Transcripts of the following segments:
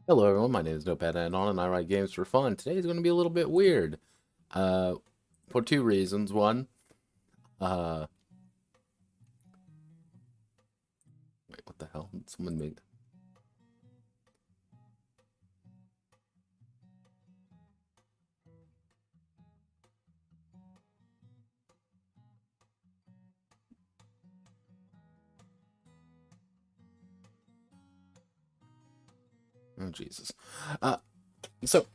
Hello everyone, my name is Notepad Anon and I write games for fun. Today is going to be a little bit weird. For two reasons. One, wait, what the hell? Someone made... Oh, Jesus. So,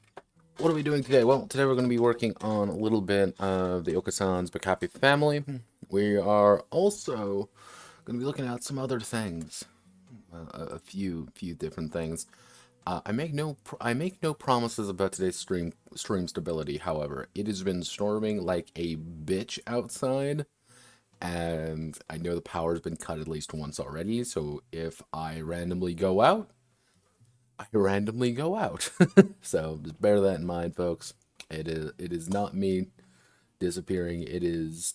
what are we doing today? Well, today we're going to be working on a little bit of the Okaa-San's Big Happy Family. We are also going to be looking at some other things. A few different things. I make no promises about today's stream stability. However, it has been storming like a bitch outside, and I know the power's been cut at least once already. So if I randomly go out, I randomly go out. So just bear that in mind, folks. It is not me disappearing. It is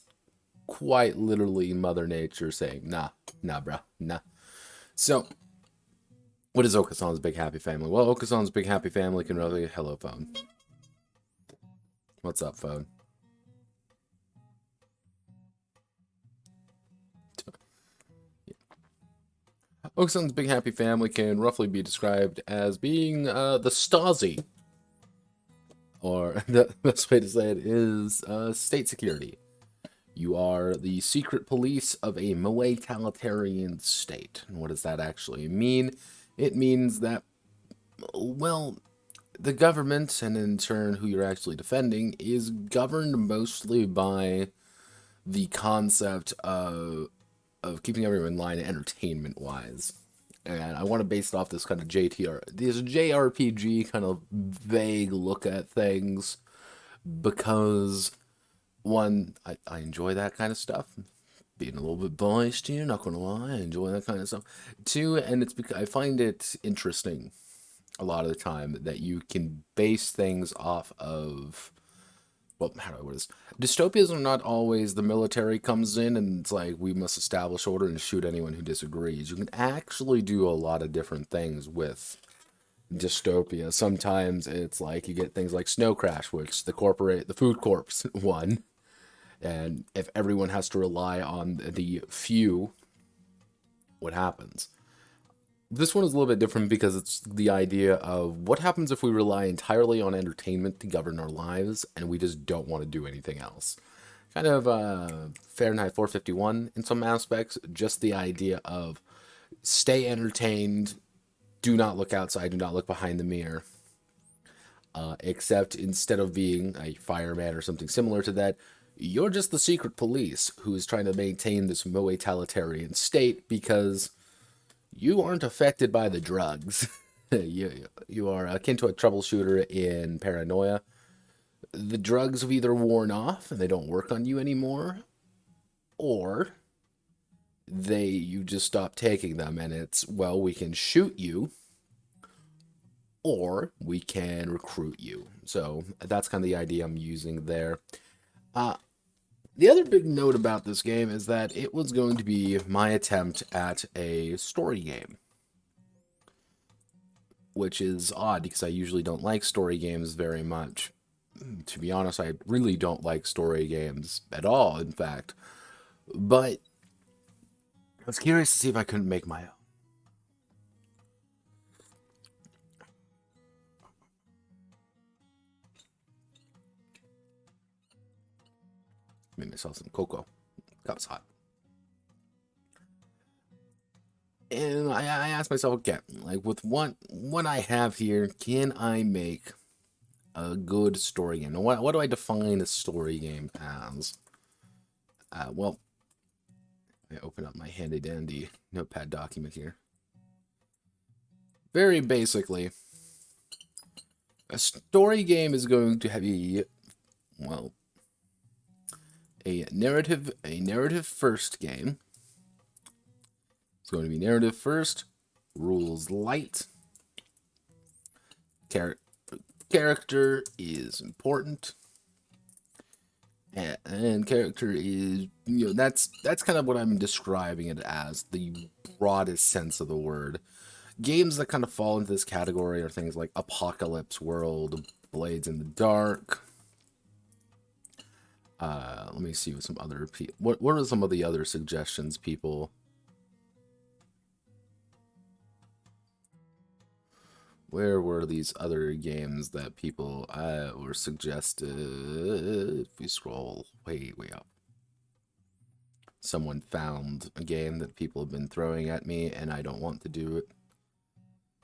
quite literally Mother Nature saying, nah, bruh, nah. So, what is Okaa-San's Big Happy Family? Well, Okaa-San's Big Happy Family can really... Hello, phone. What's up, phone? Okaa-San's Big Happy Family can roughly be described as being the Stasi. Or, the best way to say it is state security. You are the secret police of a militaritarian state. And what does that actually mean? It means that, well, the government, and in turn who you're actually defending, is governed mostly by the concept of keeping everyone in line entertainment-wise. And I want to base it off this kind of this JRPG kind of vague look at things, because, one, I enjoy that kind of stuff, being a little bit biased here, not gonna lie, I enjoy that kind of stuff too, and it's because I find it interesting a lot of the time that you can base things off of, well, how do I word this? Dystopias are not always the military comes in and it's like we must establish order and shoot anyone who disagrees. You can actually do a lot of different things with dystopia. Sometimes it's like you get things like Snow Crash, which the food corps won. And if everyone has to rely on the few, what happens? This one is a little bit different because it's the idea of what happens if we rely entirely on entertainment to govern our lives and we just don't want to do anything else. Kind of Fahrenheit 451 in some aspects, just the idea of stay entertained, do not look outside, do not look behind the mirror. Except instead of being a fireman or something similar to that, you're just the secret police who is trying to maintain this egalitarian state because you aren't affected by the drugs. You are akin to a troubleshooter in Paranoia. The drugs have either worn off and they don't work on you anymore, or you just stop taking them and it's, well, we can shoot you or we can recruit you. So that's kind of the idea I'm using there. The other big note about this game is that it was going to be my attempt at a story game, which is odd because I usually don't like story games very much. To be honest, I really don't like story games at all, in fact. But I was curious to see if I couldn't make my own. Made myself some cocoa. That was hot. And I asked myself, okay, like with what I have here, can I make a good story game? Now, what do I define a story game as? Well, I open up my handy dandy Notepad document here. Very basically, a story game is going to be, well, a narrative first game. It's going to be narrative first, rules light. Character is important. And character is, that's kind of what I'm describing it as, the broadest sense of the word. Games that kind of fall into this category are things like Apocalypse World, Blades in the Dark. Let me see what some other people. What are some of the other suggestions, people? Where were these other games that people were suggested? If we scroll way up, someone found a game that people have been throwing at me, and I don't want to do it.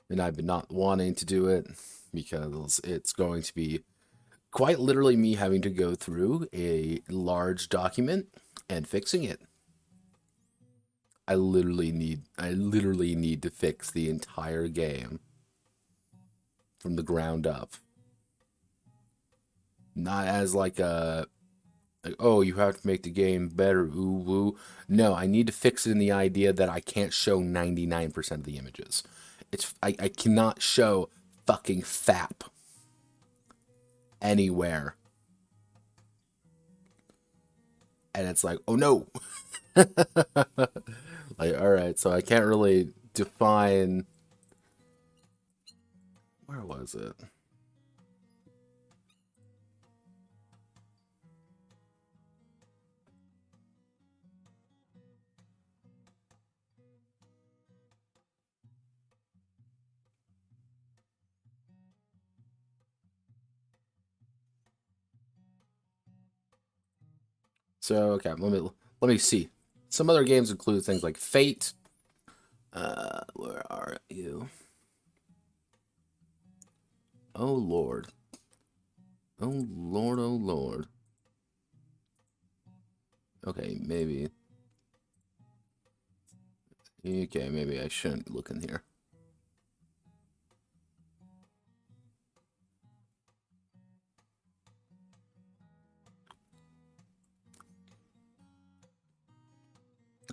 And I've been not wanting to do it because it's going to be quite literally me having to go through a large document and fixing it. I literally need to fix the entire game from the ground up. Not as like oh, you have to make the game better, ooh woo. No, I need to fix it in the idea that I can't show 99% of the images. I cannot show fucking FAP anywhere. And it's like, oh no. Like, alright, so I can't really define. Where was it? So, okay, let me see. Some other games include things like Fate. Where are you? Oh Lord. Oh Lord, oh Lord. Okay, maybe. Okay, maybe I shouldn't look in here.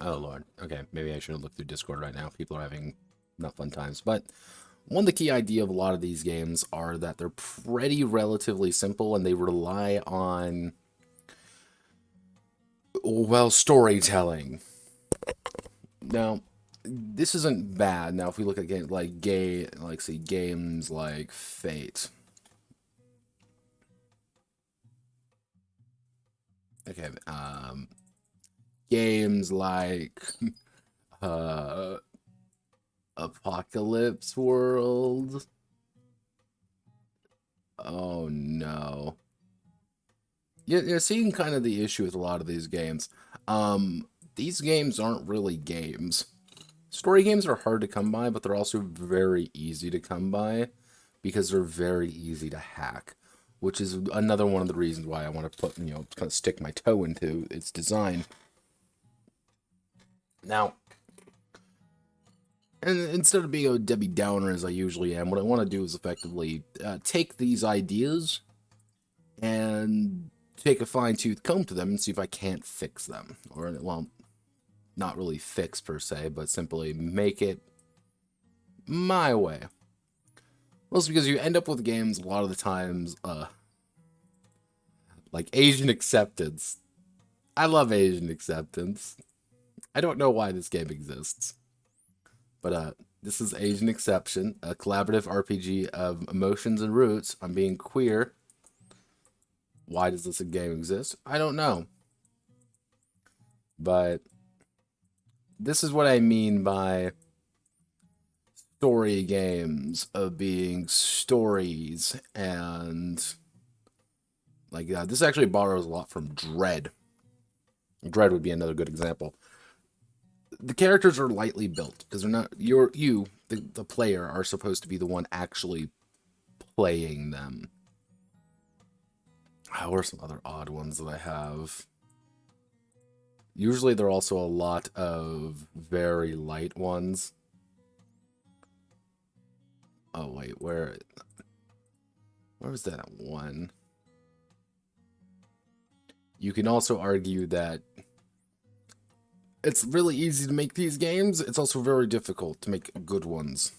Oh, Lord. Okay, maybe I shouldn't look through Discord right now. People are having not fun times. But one of the key idea of a lot of these games are that they're pretty relatively simple and they rely on, well, storytelling. Now, this isn't bad. Now, if we look at games like games like Fate. Okay, games like uh Apocalypse World. Oh no. You're seeing kind of the issue with a lot of these games. These games aren't really games. Story games are hard to come by, but they're also very easy to come by because they're very easy to hack, which is another one of the reasons why I want to put, kind of stick my toe into its design. Now, and instead of being a Debbie Downer as I usually am, what I want to do is effectively take these ideas and take a fine-tooth comb to them and see if I can't fix them. Or, well, not really fix per se, but simply make it my way. Mostly because you end up with games a lot of the times, like Asian Acceptance. I love Asian Acceptance. I don't know why this game exists. But this is Asian Exception, a collaborative RPG of emotions and roots. I'm being queer. Why does this game exist? I don't know. But this is what I mean by story games of being stories, and like this actually borrows a lot from Dread. Dread would be another good example. The characters are lightly built because they're not the player are supposed to be the one actually playing them. What are some other odd ones that I have? Usually there are also a lot of very light ones. Oh wait, where was that one? You can also argue that it's really easy to make these games. It's also very difficult to make good ones.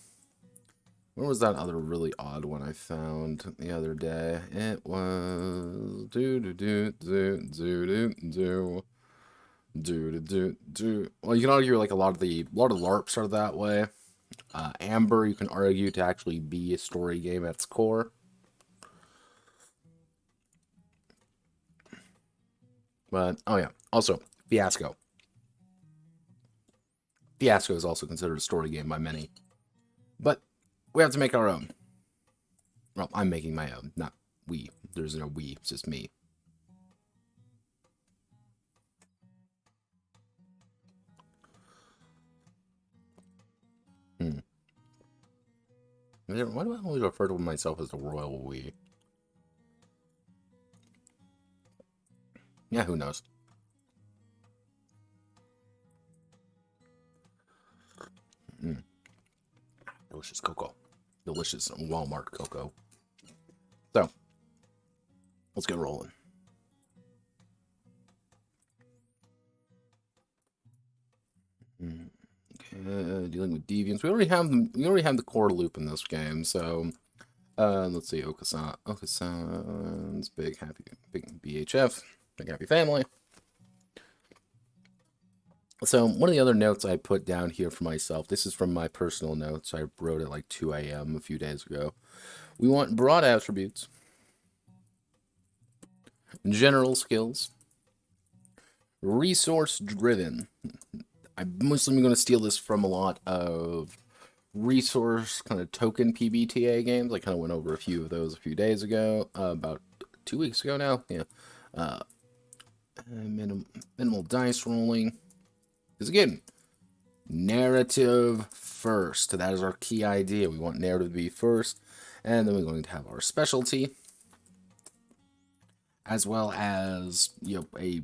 Where was that other really odd one I found the other day? It was Well, you can argue like a lot of LARPs are that way. Amber, you can argue to actually be a story game at its core. But oh yeah, also Fiasco. Fiasco is also considered a story game by many. But we have to make our own. Well, I'm making my own, not we. There's no we, it's just me. Why do I always refer to myself as the royal we? Yeah, who knows? Delicious cocoa. Delicious Walmart cocoa. So, let's get rolling. Okay, dealing with deviance. We already have the core loop in this game, so let's see. Okaa-San's big BHF, big happy family. So one of the other notes I put down here for myself, this is from my personal notes. I wrote it like 2 a.m. a few days ago. We want broad attributes, general skills, resource driven. I'm mostly going to steal this from a lot of resource kind of token PBTA games. I kind of went over a few of those a few days ago, about 2 weeks ago now. Yeah. Minimal dice rolling. Because again, narrative first. That is our key idea. We want narrative to be first. And then we're going to have our specialty. As well as, a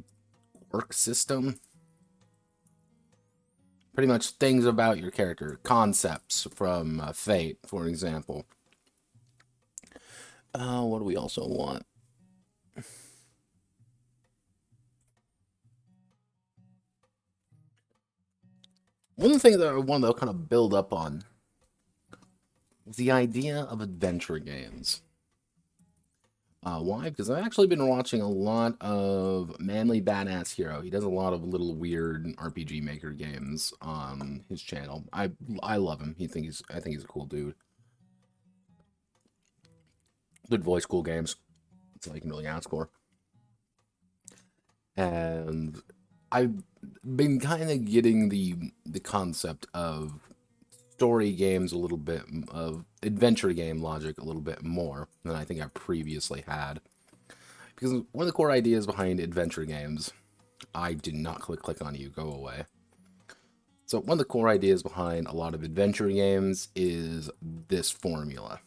work system. Pretty much things about your character. Concepts from Fate, for example. What do we also want? One thing that I wanted to kind of build up on was the idea of adventure games. Why? Because I've actually been watching a lot of Manly Badass Hero. He does a lot of little weird RPG Maker games on his channel. I love him. I think he's a cool dude. Good voice, cool games. That's all you can really ask for. And I've been kind of getting the concept of story games a little bit, of adventure game logic a little bit more than I think I previously had. Because one of the core ideas behind adventure games, I did not click on you, go away. So one of the core ideas behind a lot of adventure games is this formula.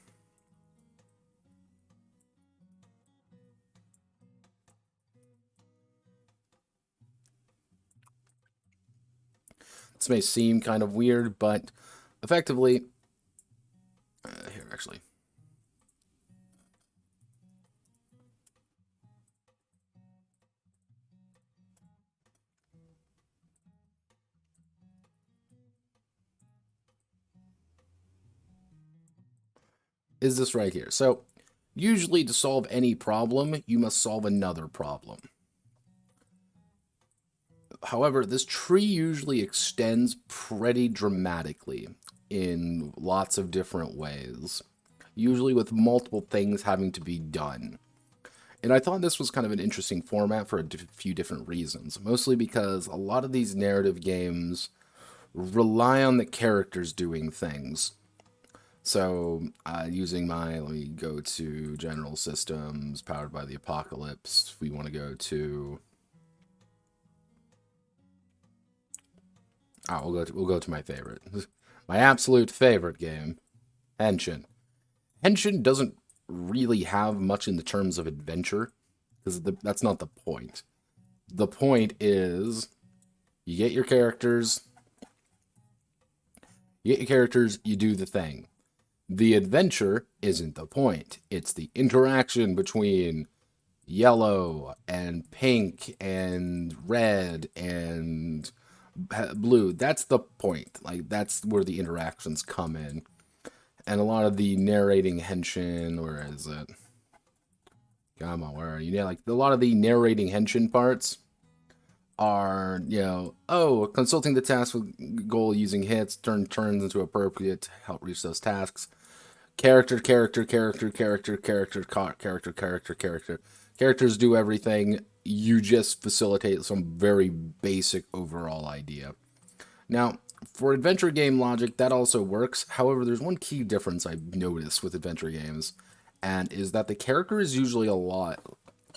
This may seem kind of weird, but effectively, here actually, is this right here. So usually to solve any problem, you must solve another problem. However, this tree usually extends pretty dramatically in lots of different ways, usually with multiple things having to be done. And I thought this was kind of an interesting format for a few different reasons, mostly because a lot of these narrative games rely on the characters doing things. So, using let me go to General Systems, powered by the Apocalypse. We want to go to, we'll go to my favorite, my absolute favorite game, Henshin. Henshin doesn't really have much in the terms of adventure, because that's not the point. The point is, you get your characters, you do the thing. The adventure isn't the point. It's the interaction between yellow and pink and red and blue. That's the point. Like, that's where the interactions come in. And a lot of the narrating henshin, where is it? Come on, where are you? Yeah, like a lot of the narrating henshin parts are, consulting the task with goal using hits, turns into appropriate to help reach those tasks. Character. Characters do everything. You just facilitate some very basic overall idea. Now, for adventure game logic, that also works. However, there's one key difference I've noticed with adventure games, and is that the character is usually a lot.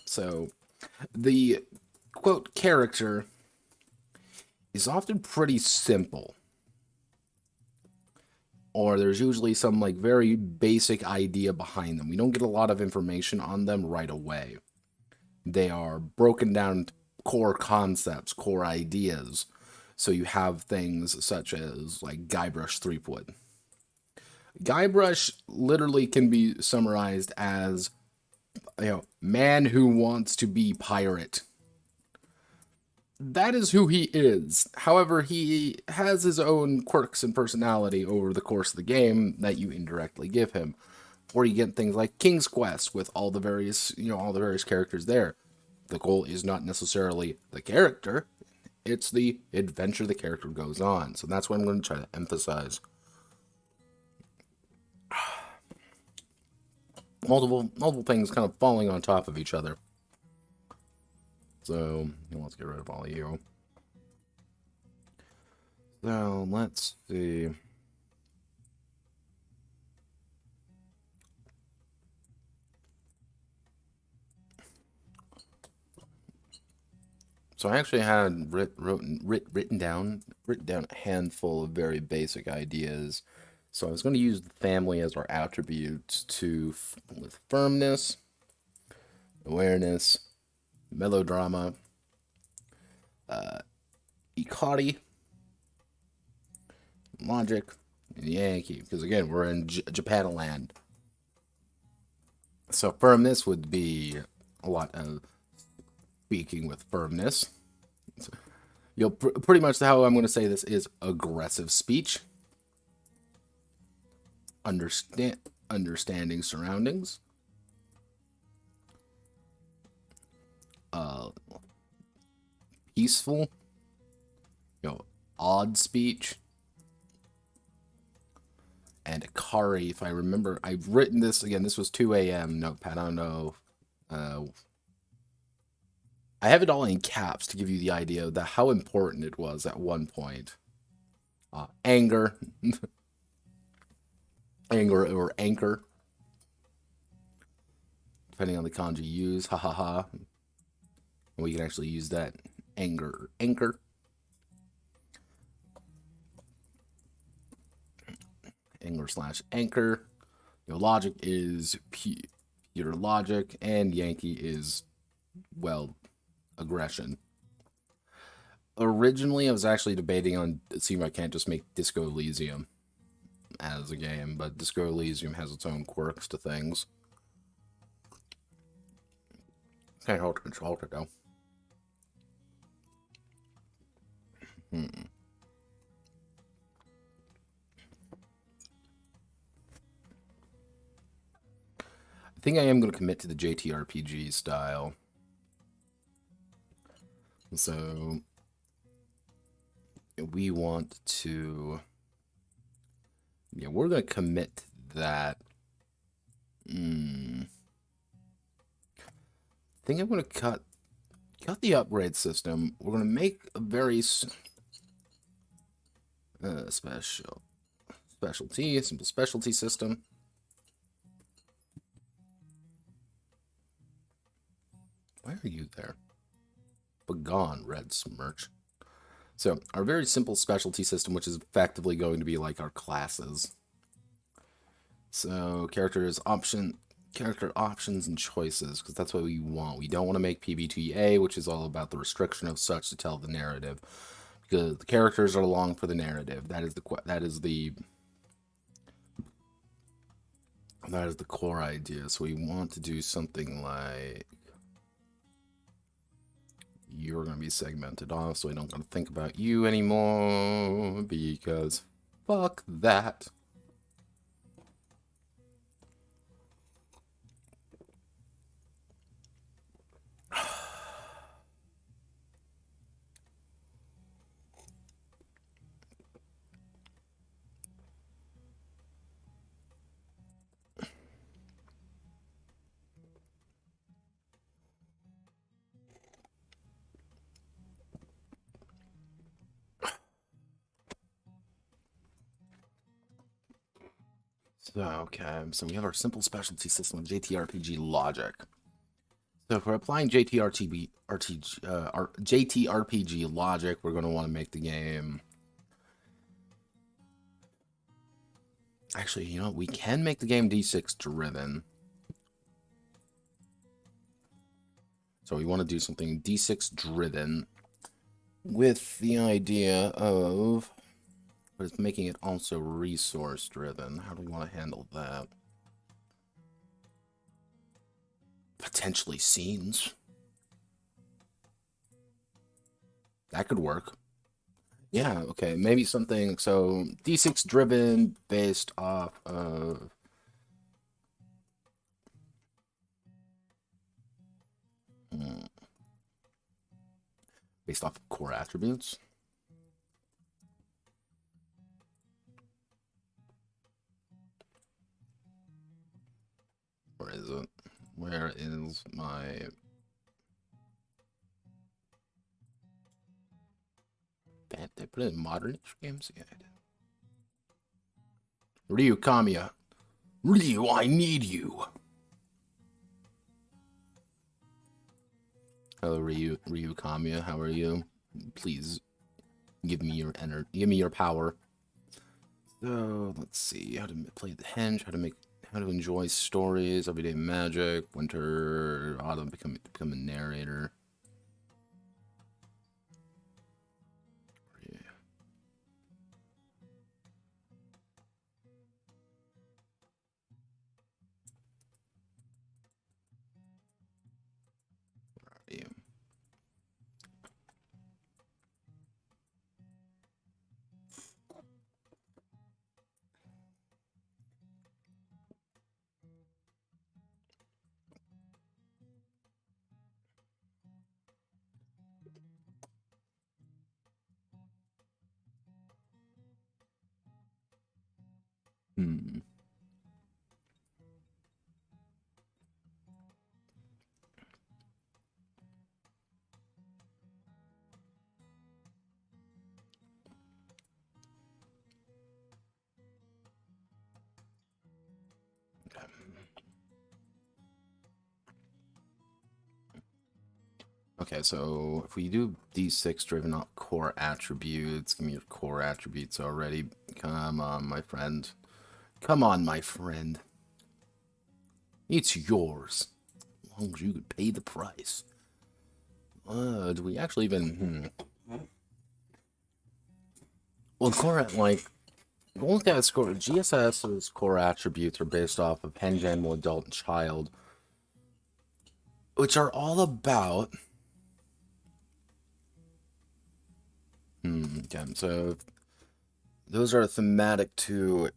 So, the quote character is often pretty simple, or there's usually some like very basic idea behind them. We don't get a lot of information on them right away. They are broken down core concepts, core ideas. So you have things such as like Guybrush Threepwood. Guybrush literally can be summarized as, man who wants to be pirate. That is who he is. However, he has his own quirks and personality over the course of the game that you indirectly give him. Or you get things like King's Quest with all the various characters there. The goal is not necessarily the character, it's the adventure the character goes on. So that's what I'm going to try to emphasize. Multiple things kind of falling on top of each other. So let's get rid of all of you. So let's see. So I actually had written down a handful of very basic ideas. So I was going to use the family as our attributes with firmness, awareness, melodrama, Ikari, logic, and Yankee. Because again, we're in Japan land. So firmness would be a lot of speaking with firmness. Pretty much how I'm going to say this is aggressive speech, understanding surroundings, uh, peaceful, odd speech, and Akari. If I remember, I've written this again. This was 2 a.m. Notepad. I don't know. I have it all in caps to give you the idea of how important it was at one point. Anger, anger or anchor, depending on the kanji you use. Ha ha ha. We can actually use that anger, anchor. Anger slash anchor. Logic is pure logic, and Yankee is, well, aggression. Originally, I was actually debating on seeing if I can't just make Disco Elysium as a game, but Disco Elysium has its own quirks to things. Can't hold to control it though. I think I am going to commit to the JTRPG style. So we want to, we're going to commit to that. I think I'm going to cut the upgrade system. We're going to make a very simple specialty system. Why are you there? Begone, red smirch. So, our very simple specialty system, which is effectively going to be like our classes. So, character options and choices, because that's what we want. We don't want to make PBTA, which is all about the restriction of such to tell the narrative, because the characters are along for the narrative. That is the core idea. So we want to do something like, you're going to be segmented off, so I don't got to think about you anymore, because fuck that. So we have our simple specialty system of JTRPG logic. So if we're applying JTRPG logic, we're going to want to make the game. Actually, we can make the game D6 driven. So we want to do something D6 driven with the idea of, but it's making it also resource driven. How do we want to handle that? Potentially scenes. That could work. Yeah, okay. Maybe something, so D6 driven based off of core attributes. Where is it? Where is my... Did I put it in modern games? Yeah, I did. Ryu Kamiya. Ryu, I need you. Hello, Ryu Kamiya. How are you? Please give me your energy. Give me your power. So let's see how to play the henge. How to enjoy stories. Everyday magic. Winter. Autumn. Become a narrator. Okay, so if we do D6 driven up core attributes, give me your core attributes already. Come on, my friend. Come on, my friend. It's yours. As long as you could pay the price. Do we actually even... Well, core, like... Look at score. GSS's core attributes are based off of hen, animal, adult, and child, which are all about... Okay, so those are thematic to...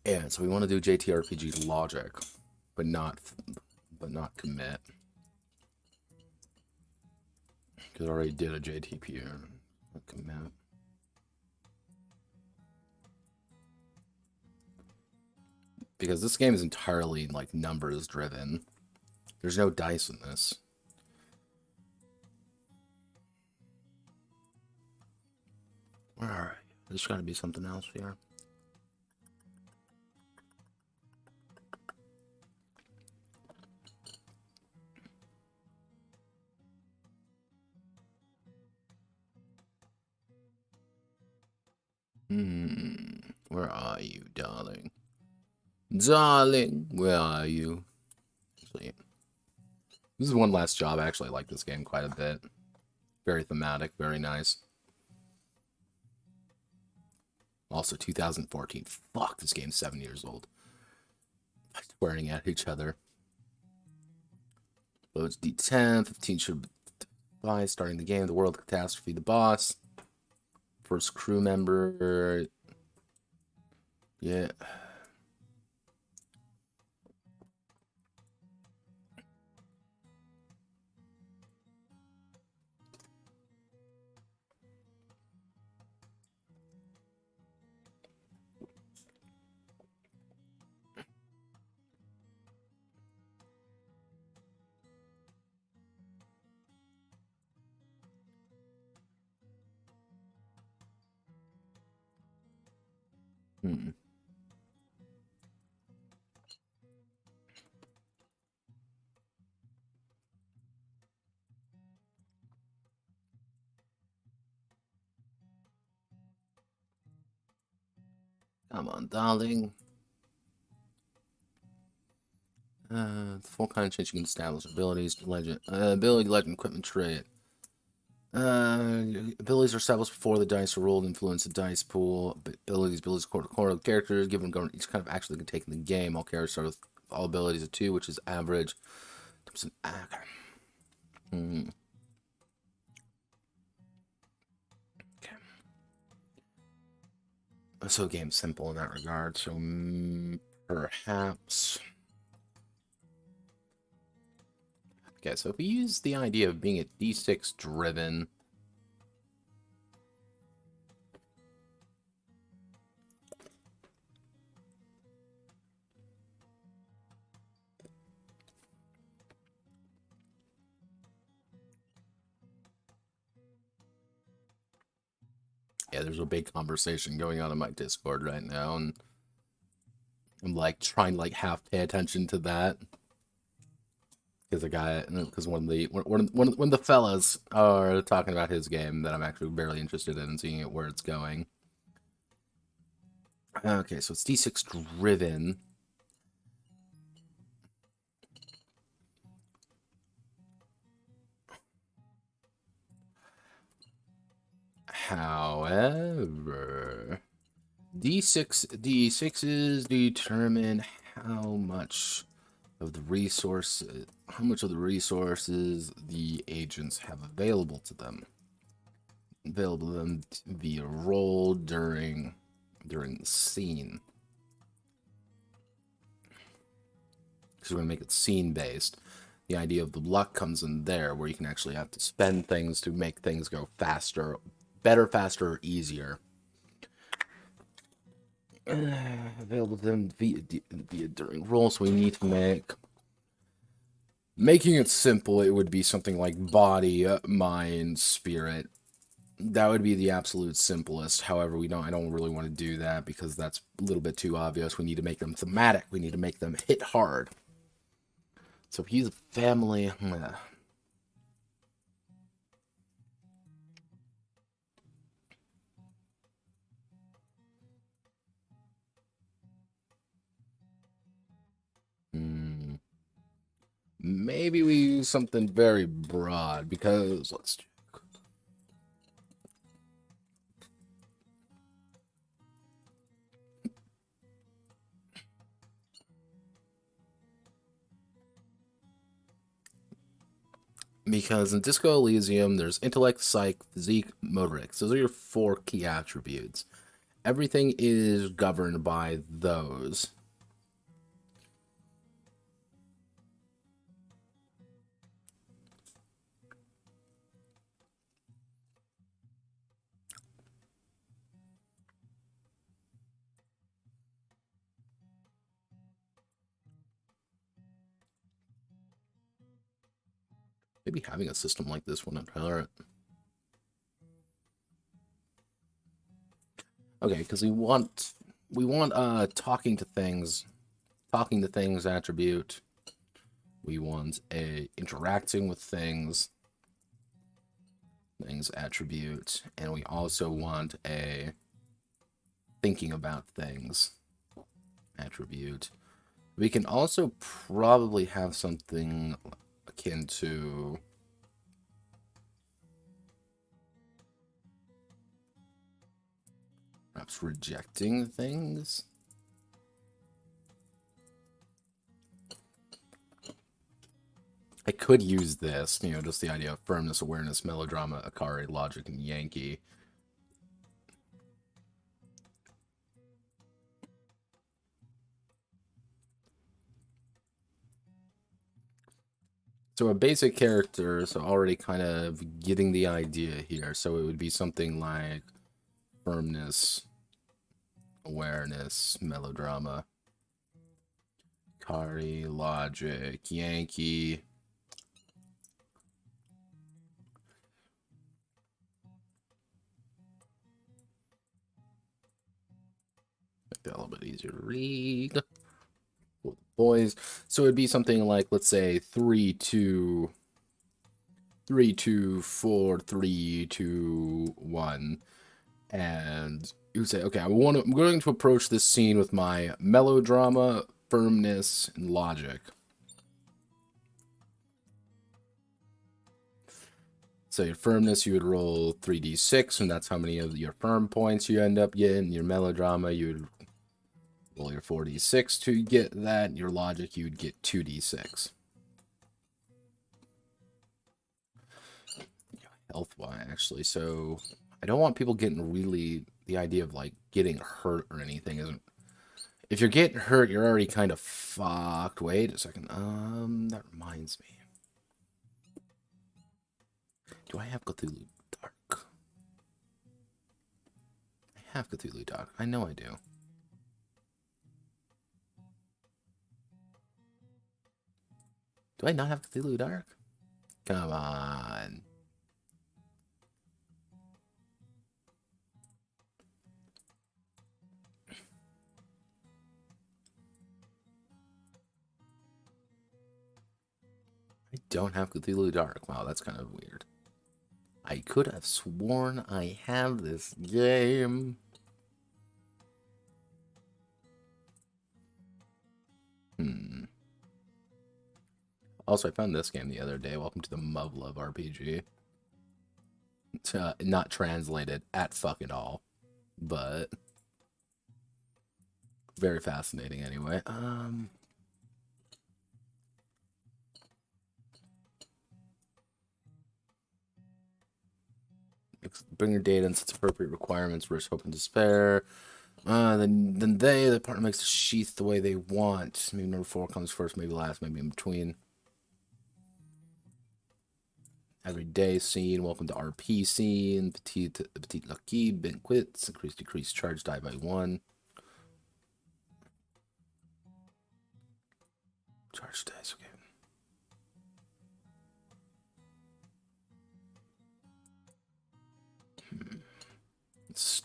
Yeah, so we want to do JTRPG logic, but not commit. Because I already did a JTP commit. Because this game is entirely like numbers driven. There's no dice in this. Alright, there's gotta be something else here. Where are you, darling? Darling, where are you? Actually, this is one last job. I actually like this game quite a bit. Very thematic, very nice. Also, 2014. Fuck, this game's 7 years old. Swearing at each other. Loads D10. 15 should buy. Starting the game. The world catastrophe. The boss. First crew member. Yeah. Come on, darling. Full kind of change you can establish abilities to legend. Ability, legend, equipment, trait. Abilities are established before the dice are rolled, influence the dice pool. Abilities core characters, given government each kind of actually can take in the game. All characters start with all abilities of 2, which is average. Okay. So game's simple in that regard. So perhaps. Okay, so if we use the idea of being a D6 driven. Yeah, there's a big conversation going on in my Discord right now, and I'm like trying to like half pay attention to that. Because when the fellas are talking about his game that I'm actually barely interested in and seeing it where it's going. Okay, so it's D6 driven. However, D6s determine how much of the resources the agents have available to them via roll during the scene. So we're gonna make it scene based. The idea of the luck comes in there, where you can actually have to spend things to make things go faster, better, faster, or easier. Available to them via during roll, so we need to making it simple. It would be something like body, mind, spirit, That would be the absolute simplest. However, I don't really want to do that because that's a little bit too obvious. We need to make them thematic. We need to make them hit hard. So if he's a family, maybe we use something very broad because let's check. Because in Disco Elysium, there's intellect, psych, physique, motorics. Those are your 4 key attributes. Everything is governed by those. Maybe having a system like this wouldn't hurt. Okay, because we want talking to things attribute. We want a interacting with things attribute, and we also want a thinking about things attribute. We can also probably have something akin to perhaps rejecting things. I could use this, just the idea of firmness, awareness, melodrama, Akari, logic, and Yankee. So a basic character, so already kind of getting the idea here. So it would be something like firmness, awareness, melodrama, Akari, logic, Yankee. Make that a little bit easier to read. Boys. So it'd be something like, let's say, 3, 2, 3, 2, 4, 3, 2, 1. And you would say, okay, I'm going to approach this scene with my melodrama, firmness, and logic. So your firmness, you would roll 3d6, and that's how many of your firm points you end up getting. Your melodrama, you would roll your 4d6 to get that. Your logic, you would get 2d6. Health-wise, actually. So I don't want people getting really... The idea of, like, getting hurt or anything isn't... If you're getting hurt, you're already kind of fucked. Wait a second. That reminds me. Do I have CThulhu Dark? I have CThulhu Dark. I know I do. Do I not have CThulhu Dark? Come on. I don't have CThulhu Dark. Wow, that's kind of weird. I could have sworn I have this game. Also, I found this game the other day. Welcome to the Muv-Love RPG. It's not translated at fucking all, but very fascinating anyway. Bring your data and sets appropriate requirements. Risk, hope, and despair. Then the partner makes the sheath the way they want. Maybe number 4 comes first, maybe last, maybe in between. Everyday scene. Welcome to RP scene. Petite lucky. Bin quits. Increase, decrease, charge, die by 1. Charge dice, okay.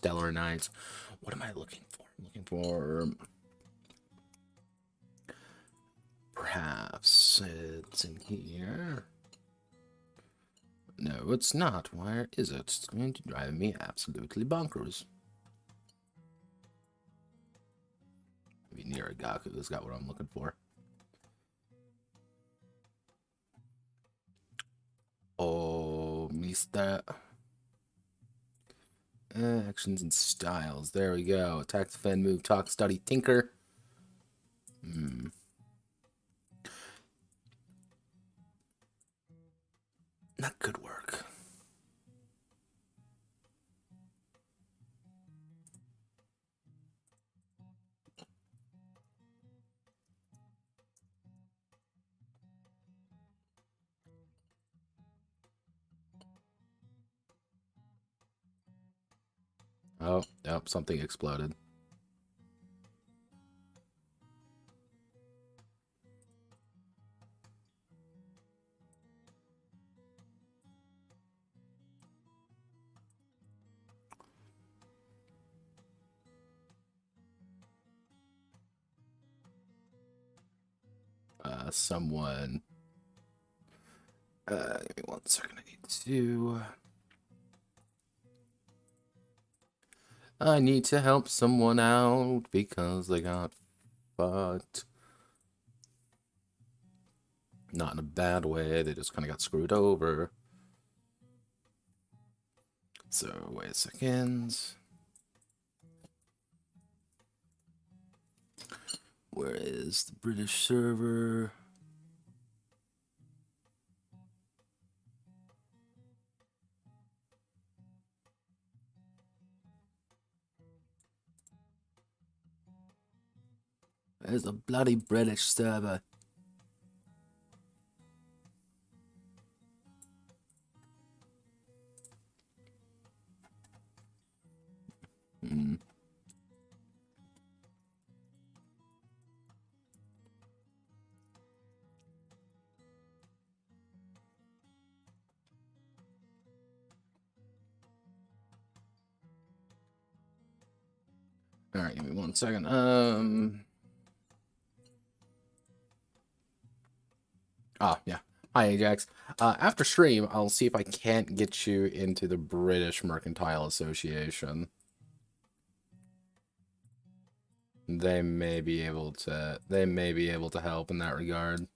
stellar night. What am I looking for? I'm looking for... Perhaps it's in here. No, it's not. Where is it? It's going to drive me absolutely bonkers. Maybe near Agaku has got what I'm looking for. Oh, Mr. Actions and styles. There we go. Attack, defend, move, talk, study, tinker. Not good work. Oh, yep, something exploded. Someone... give me 1 second. I need to help someone out because they got fucked. Not in a bad way, they just kind of got screwed over. So, wait a second. Where is the British server? There's a bloody British server. Alright, give me 1 second. Yeah. Hi, Ajax. After stream, I'll see if I can't get you into the British Mercantile Association. They may be able to help in that regard.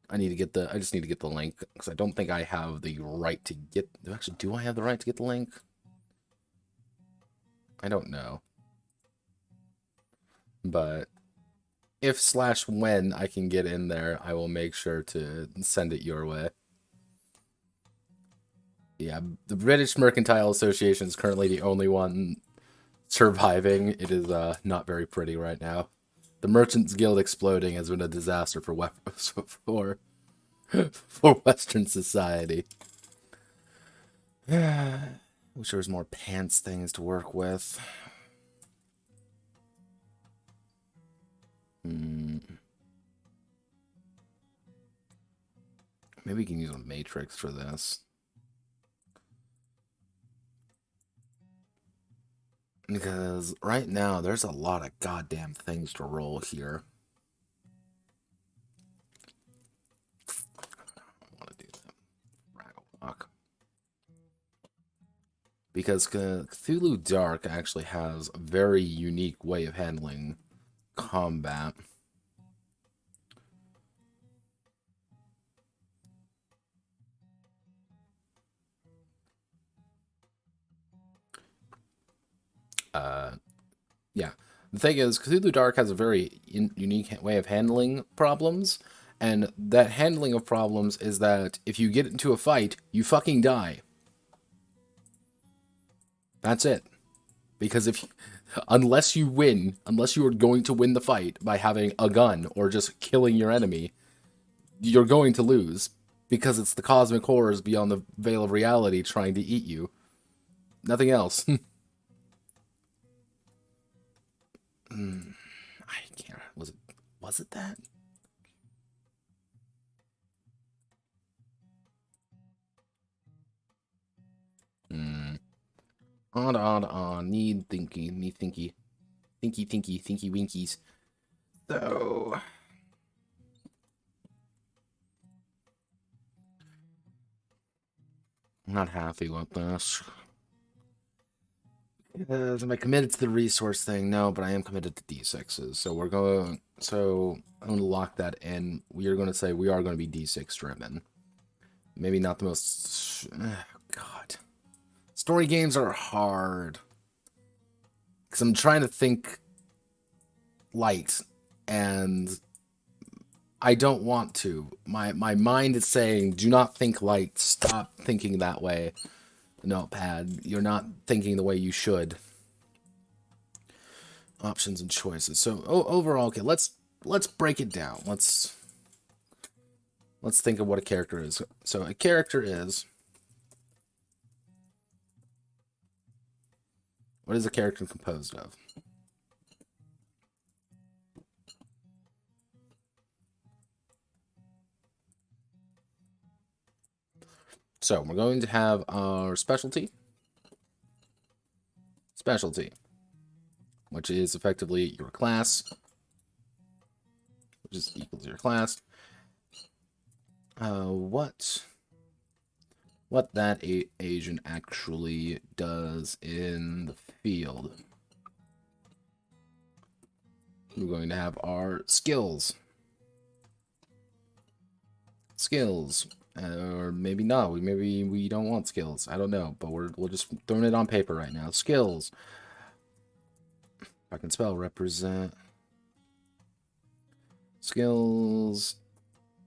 I just need to get the link, because I don't think I have the right to get... Actually, do I have the right to get the link? I don't know. But if/when I can get in there, I will make sure to send it your way. Yeah, the British Mercantile Association is currently the only one surviving. It is not very pretty right now. The Merchants Guild exploding has been a disaster for for Western society. Wish there was more pants things to work with. Maybe we can use a matrix for this. Because right now, there's a lot of goddamn things to roll here. I want to do that. Because CThulhu Dark actually has a very unique way of handling combat. Yeah. The thing is, CThulhu Dark has a very unique way of handling problems, and that handling of problems is that if you get into a fight, you fucking die. That's it. Because unless you are going to win the fight by having a gun or just killing your enemy, you're going to lose. Because it's the cosmic horrors beyond the veil of reality trying to eat you. Nothing else. I can't. Was it that? On. Need thinky. Thinky winkies. So, I'm not happy with this. Am I committed to the resource thing? No, but I am committed to D6s. So we're going. So I'm going to lock that in. We are going to say we are going to be D6 driven. Maybe not the most. God, story games are hard because I'm trying to think light, and I don't want to. My mind is saying, "Do not think light. Stop thinking that way." Notepad, you're not thinking the way you should. Options and choices. So overall, okay, let's break it down. Let's think of what a character is. So a character is, what is a character composed of? So we're going to have our specialty, which is effectively your class, which is equal to your class. What that agent actually does in the field. We're going to have our skills. Or maybe not. Maybe we don't want skills. I don't know. But we'll just throwing it on paper right now. Skills. If I can spell represent. Skills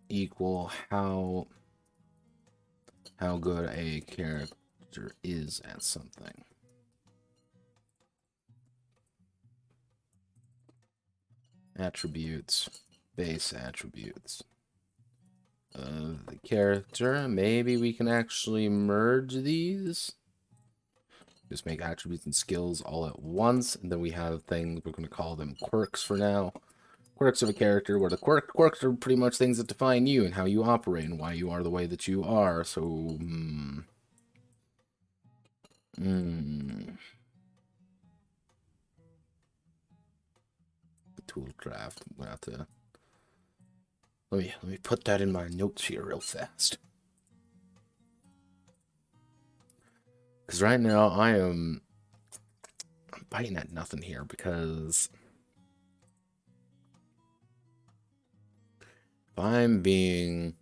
equal how good a character is at something. Attributes. Base attributes of the character. Maybe we can actually merge these. Just make attributes and skills all at once, and then we have things, we're going to call them quirks for now. Quirks of a character, where the quirks are pretty much things that define you and how you operate and why you are the way that you are. So, Toolcraft. I'm gonna have to let me put that in my notes here real fast. Because right now I'm biting at nothing here because if I'm being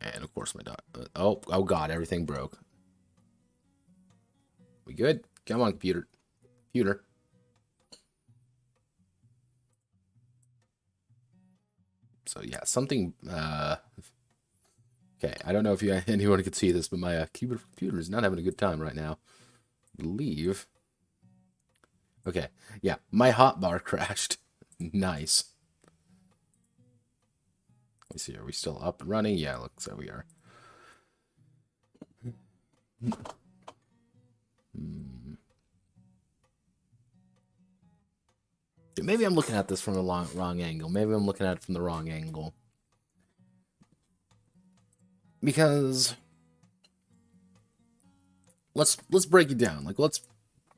and of course my dot. Oh god, everything broke. We good? Come on, computer. So yeah, something. Okay, I don't know if anyone could see this, but my computer is not having a good time right now. I believe. Okay, yeah, my hotbar crashed. Nice. Let me see, are we still up and running? Yeah, looks like we are. Maybe I'm looking at this from the wrong angle. Maybe I'm looking at it from the wrong angle. Because let's break it down. Like, let's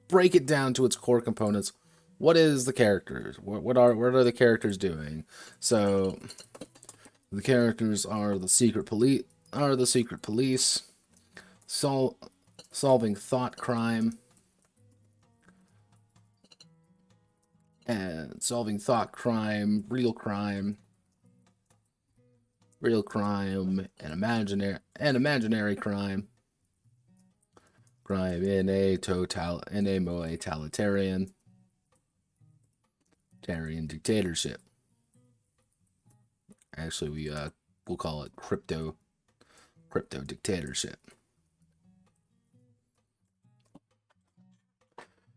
break it down to its core components. What is the characters? What are the characters doing? So the characters are the secret police. Solving thought crime. And solving thought crime, real crime, and imaginary crime. Crime in a totalitarian dictatorship. Actually, we'll call it crypto dictatorship.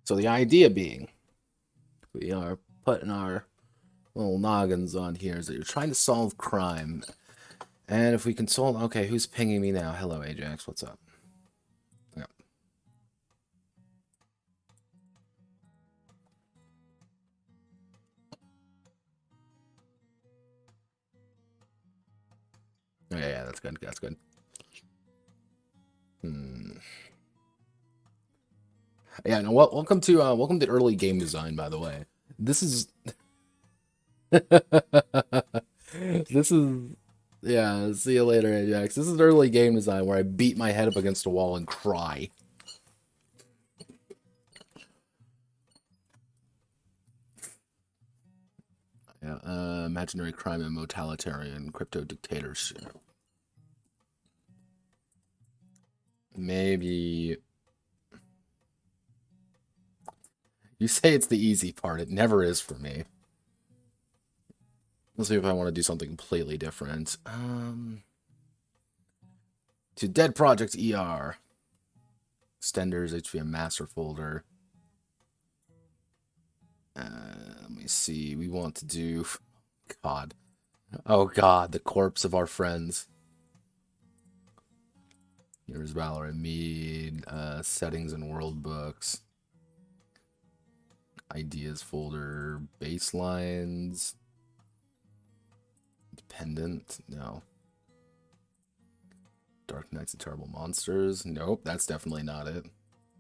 So the idea being, we are putting our little noggins on here, is that you're trying to solve crime. And if we can solve... Okay, who's pinging me now? Hello, Ajax. What's up? Yep. Yeah, that's good. That's good. Yeah, no, welcome to early game design, by the way. This is this is yeah, see you later, Ajax. This is early game design where I beat my head up against a wall and cry. Yeah, imaginary crime and totalitarian crypto dictatorship. Maybe you say it's the easy part. It never is for me. Let's see if I want to do something completely different. To Dead Project ER. Extenders, HVM master folder. Let me see. We want to do... God. Oh, God. The corpse of our friends. Here's Valerie Mead. Settings and world books. Ideas folder. Baselines. Dependent. No. Dark Knights and Terrible Monsters. Nope, that's definitely not it.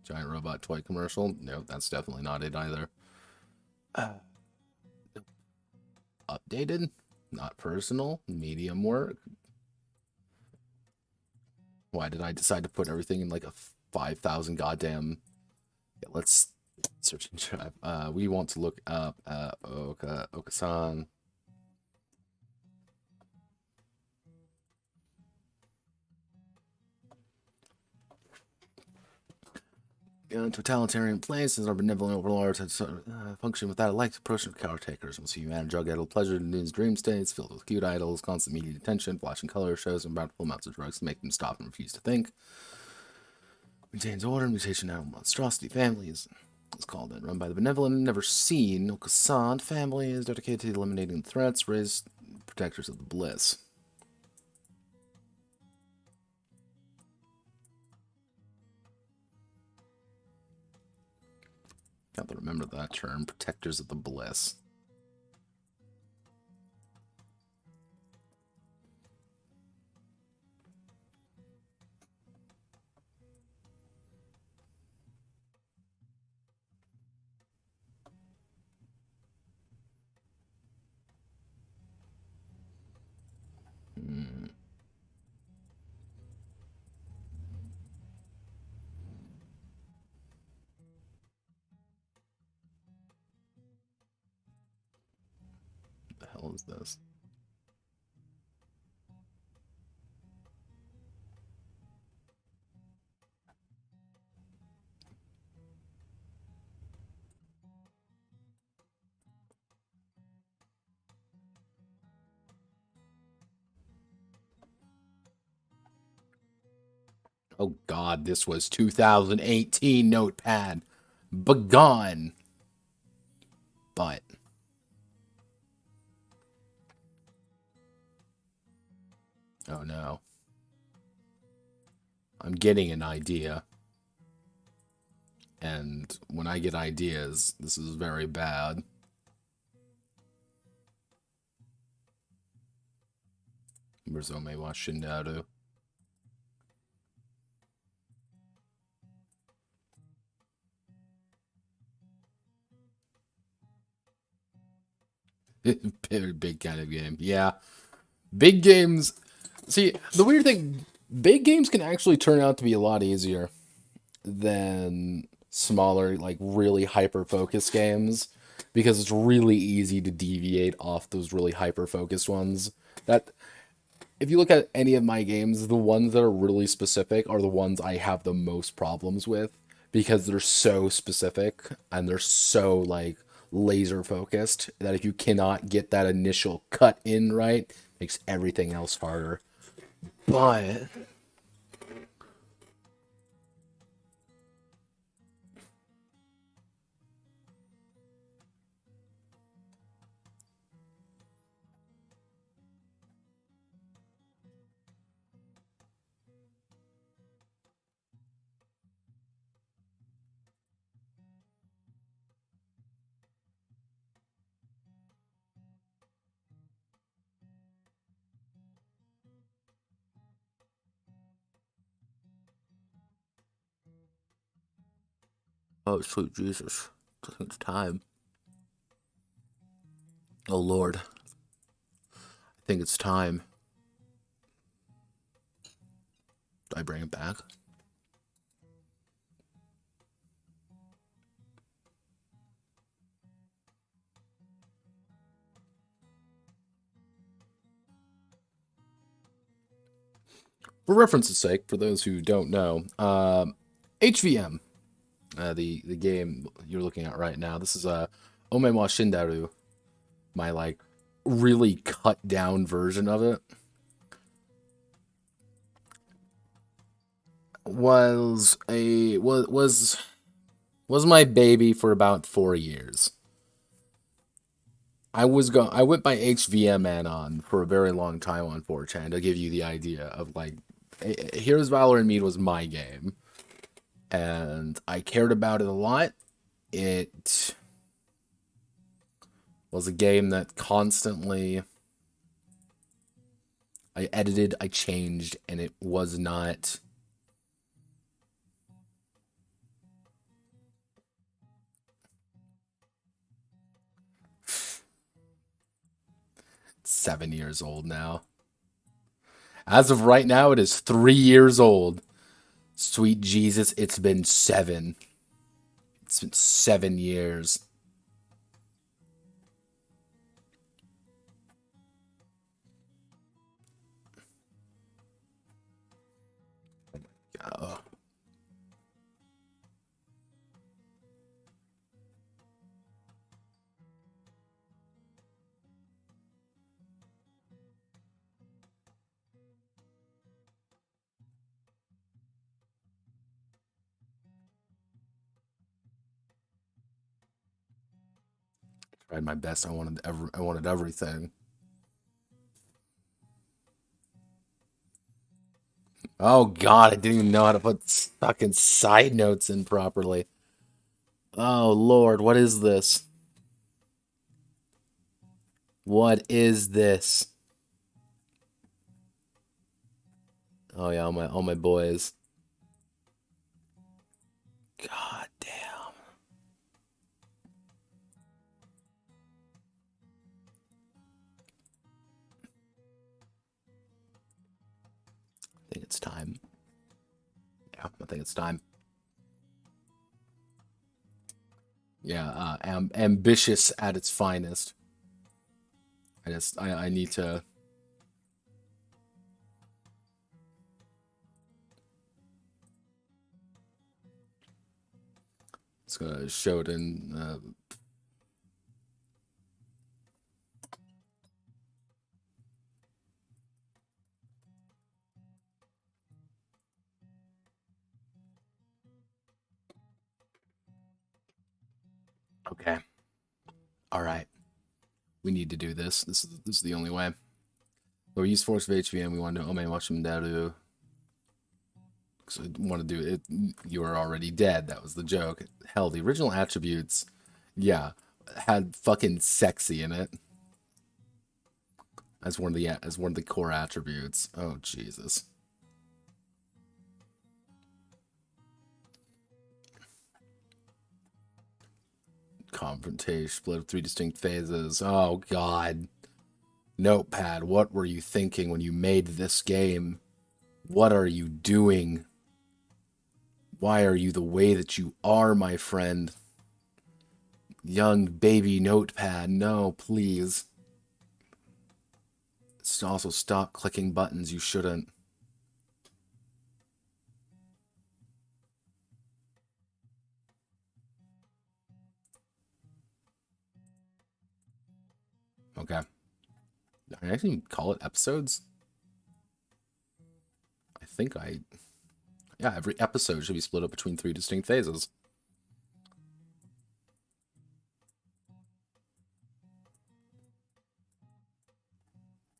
Giant Robot Toy Commercial. Nope, that's definitely not it either. Updated. Not personal. Medium work. Why did I decide to put everything in like a 5,000 goddamn... Yeah, let's search and try. We want to look up Okaa-San. Totalitarian places are benevolent overlords that function without a like approach of caretakers. Once you manage drug idle pleasure in his dream states, filled with cute idols, constant media attention, flashing color shows, and bountiful amounts of drugs to make them stop and refuse to think. Maintains order, mutation, animal monstrosity families. It's called and run by the benevolent and never seen. Okaa-San family is dedicated to eliminating threats, raised protectors of the bliss. Got to remember that term, protectors of the bliss. What the hell is this? Oh God, this was 2018 Notepad. Begone. But oh no. I'm getting an idea. And when I get ideas, this is very bad. Brazome wa Shindaru. Big kind of game. Yeah. Big games. See, the weird thing, big games can actually turn out to be a lot easier than smaller, like really hyper focused games because it's really easy to deviate off those really hyper focused ones. That if you look at any of my games, the ones that are really specific are the ones I have the most problems with because they're so specific and they're so like laser focused that if you cannot get that initial cut in right, it makes everything else harder. But Oh, sweet Jesus. I think it's time. Oh, Lord. I think it's time. Do I bring it back? For reference's sake, for those who don't know, HVM, the game you're looking at right now, this is Ome wa Shindaru, my like really cut down version of it. Was my baby for about 4 years. I went by HVM Anon for a very long time on 4chan to give you the idea of like, here's Valerie Mead was my game, and I cared about it a lot. It was a game that constantly I edited, I changed, and it was not 7 years old now. As of right now, it is 3 years old. Sweet Jesus, it's been 7. It's been 7 years. Oh. Tried my best. I wanted everything. Oh God, I didn't even know how to put fucking side notes in properly. Oh Lord, what is this? What is this? Oh yeah, all my boys. God damn. I think it's time. Yeah, I think it's time. Yeah, ambitious at its finest. I need to. It's gonna show it in. Okay. All right. We need to do this. This is the only way. So we use force of HVM. We want to Ome Washim Daru. So I want to do it. You are already dead. That was the joke. Hell, the original attributes, yeah, had fucking sexy in it as one of the core attributes. Oh Jesus. Confrontation, split of 3 distinct phases. Oh God. Notepad, what were you thinking when you made this game? What are you doing? Why are you the way that you are, my friend? Young baby Notepad, no, please. Also, stop clicking buttons you shouldn't. Okay. Can I actually call it episodes? I think yeah, every episode should be split up between 3 distinct phases.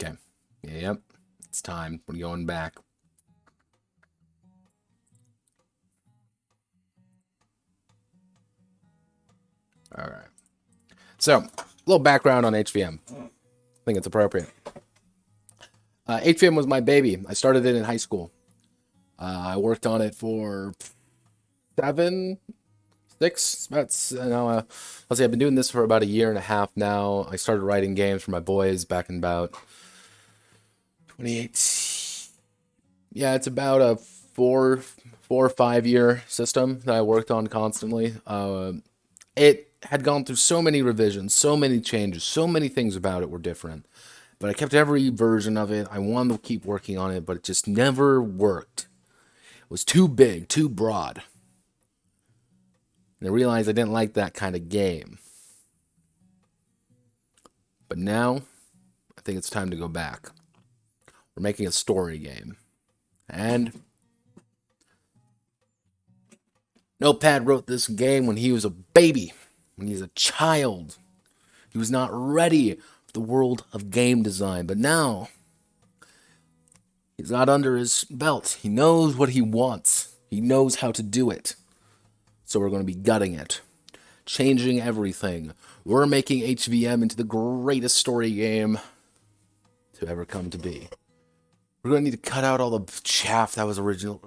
Okay. Yep. It's time. We're going back. All right. So, a little background on HVM. I think it's appropriate. HVM was my baby. I started it in high school. I worked on it for 6. That's, let's see, I've been doing this for about a year and a half now. I started writing games for my boys back in about 2018. Yeah, it's about a 4 or 5 year system that I worked on constantly. It had gone through so many revisions, so many changes, so many things about it were different. But I kept every version of it. I wanted to keep working on it, but it just never worked. It was too big, too broad. And I realized I didn't like that kind of game. But now, I think it's time to go back. We're making a story game. And Notepad wrote this game when he was a baby, when he was a child. He was not ready for the world of game design, but now he's got under his belt. He knows what he wants. He knows how to do it. So we're going to be gutting it, changing everything. We're making HVM into the greatest story game to ever come to be. We're going to need to cut out all the chaff that was originally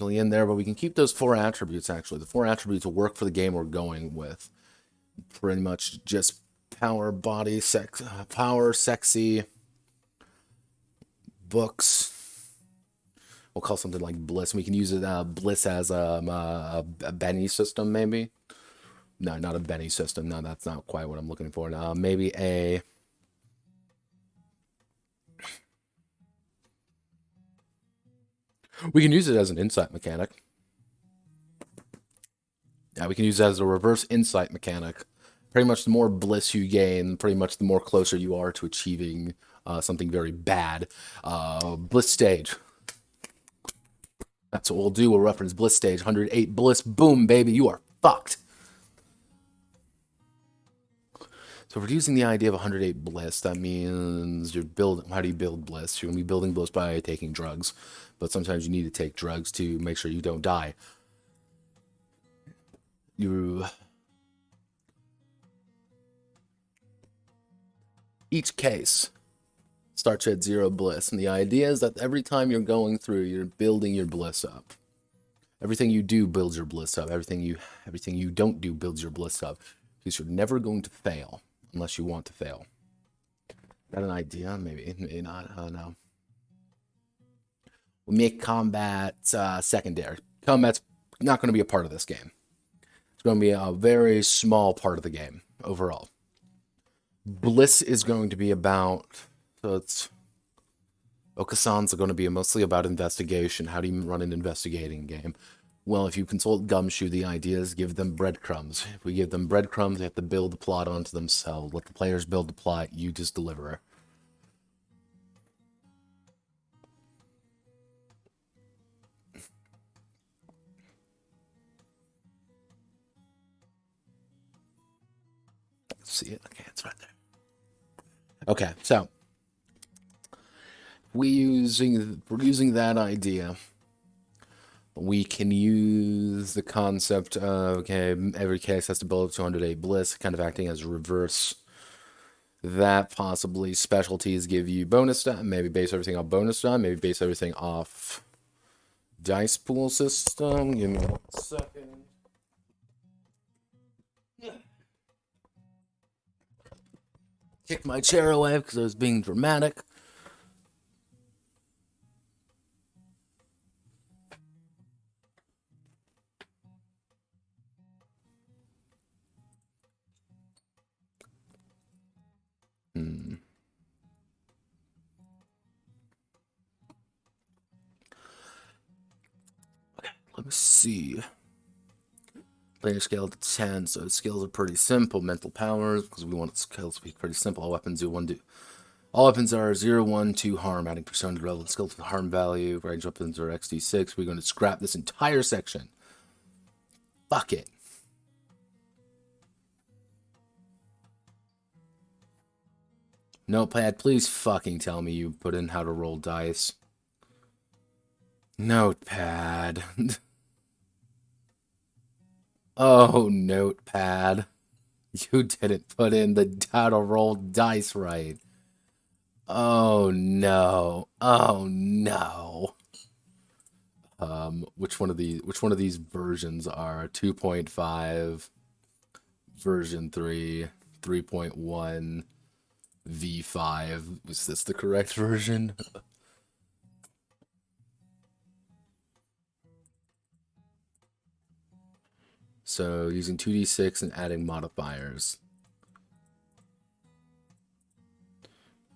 in there, but we can keep those 4 attributes, actually. The 4 attributes will work for the game we're going with. Pretty much just power, body, sex, power, sexy, books. We'll call something like bliss. We can use it, bliss as a Benny system, maybe. No, not a Benny system. No, that's not quite what I'm looking for. Maybe a... We can use it as an insight mechanic. Yeah, we can use it as a reverse insight mechanic. Pretty much the more bliss you gain, pretty much the more closer you are to achieving something very bad. Bliss stage. That's what we'll do. We'll reference bliss stage. 108 bliss. Boom, baby. You are fucked. So if we're using the idea of 108 bliss, that means you're building... How do you build bliss? You're going to be building bliss by taking drugs. But sometimes you need to take drugs to make sure you don't die. Each case starts at 0 bliss, and the idea is that every time you're going through, you're building your bliss up. Everything you do builds your bliss up. Everything you don't do builds your bliss up, because you're never going to fail unless you want to fail. Is that an idea? Maybe not. I don't know. We'll make combat secondary. Combat's not going to be a part of this game. It's going to be a very small part of the game overall. Bliss is going to be about... So it's... Okaa-San's going to be mostly about investigation. How do you run an investigating game? Well, if you consult Gumshoe, the idea is give them breadcrumbs. If we give them breadcrumbs, they have to build the plot onto themselves. Let the players build the plot, you just deliver. See it? Okay, it's right there. Okay, so we're using that idea. We can use the concept of, okay, every case has to build up 208 bliss, kind of acting as a reverse. That possibly specialties give you bonus die, maybe base everything off bonus die, maybe base everything off dice pool system. Give me 1 second. Kicked my chair away because I was being dramatic. Okay, let me see. Player scale to 10, so skills are pretty simple. Mental powers, because we want skills to be pretty simple. All weapons do 1 do. All weapons are 0, 1, 2 harm, adding percent to relevant skill to the harm value. Range weapons are XD6. We're going to scrap this entire section. Fuck it. Notepad, please fucking tell me you put in how to roll dice. Notepad. Oh, Notepad. You didn't put in the how to roll dice right. Oh, no. Oh, no. which one of these versions are 2.5, version 3, 3.1, V5? Is this the correct version? So using 2d6 and adding modifiers.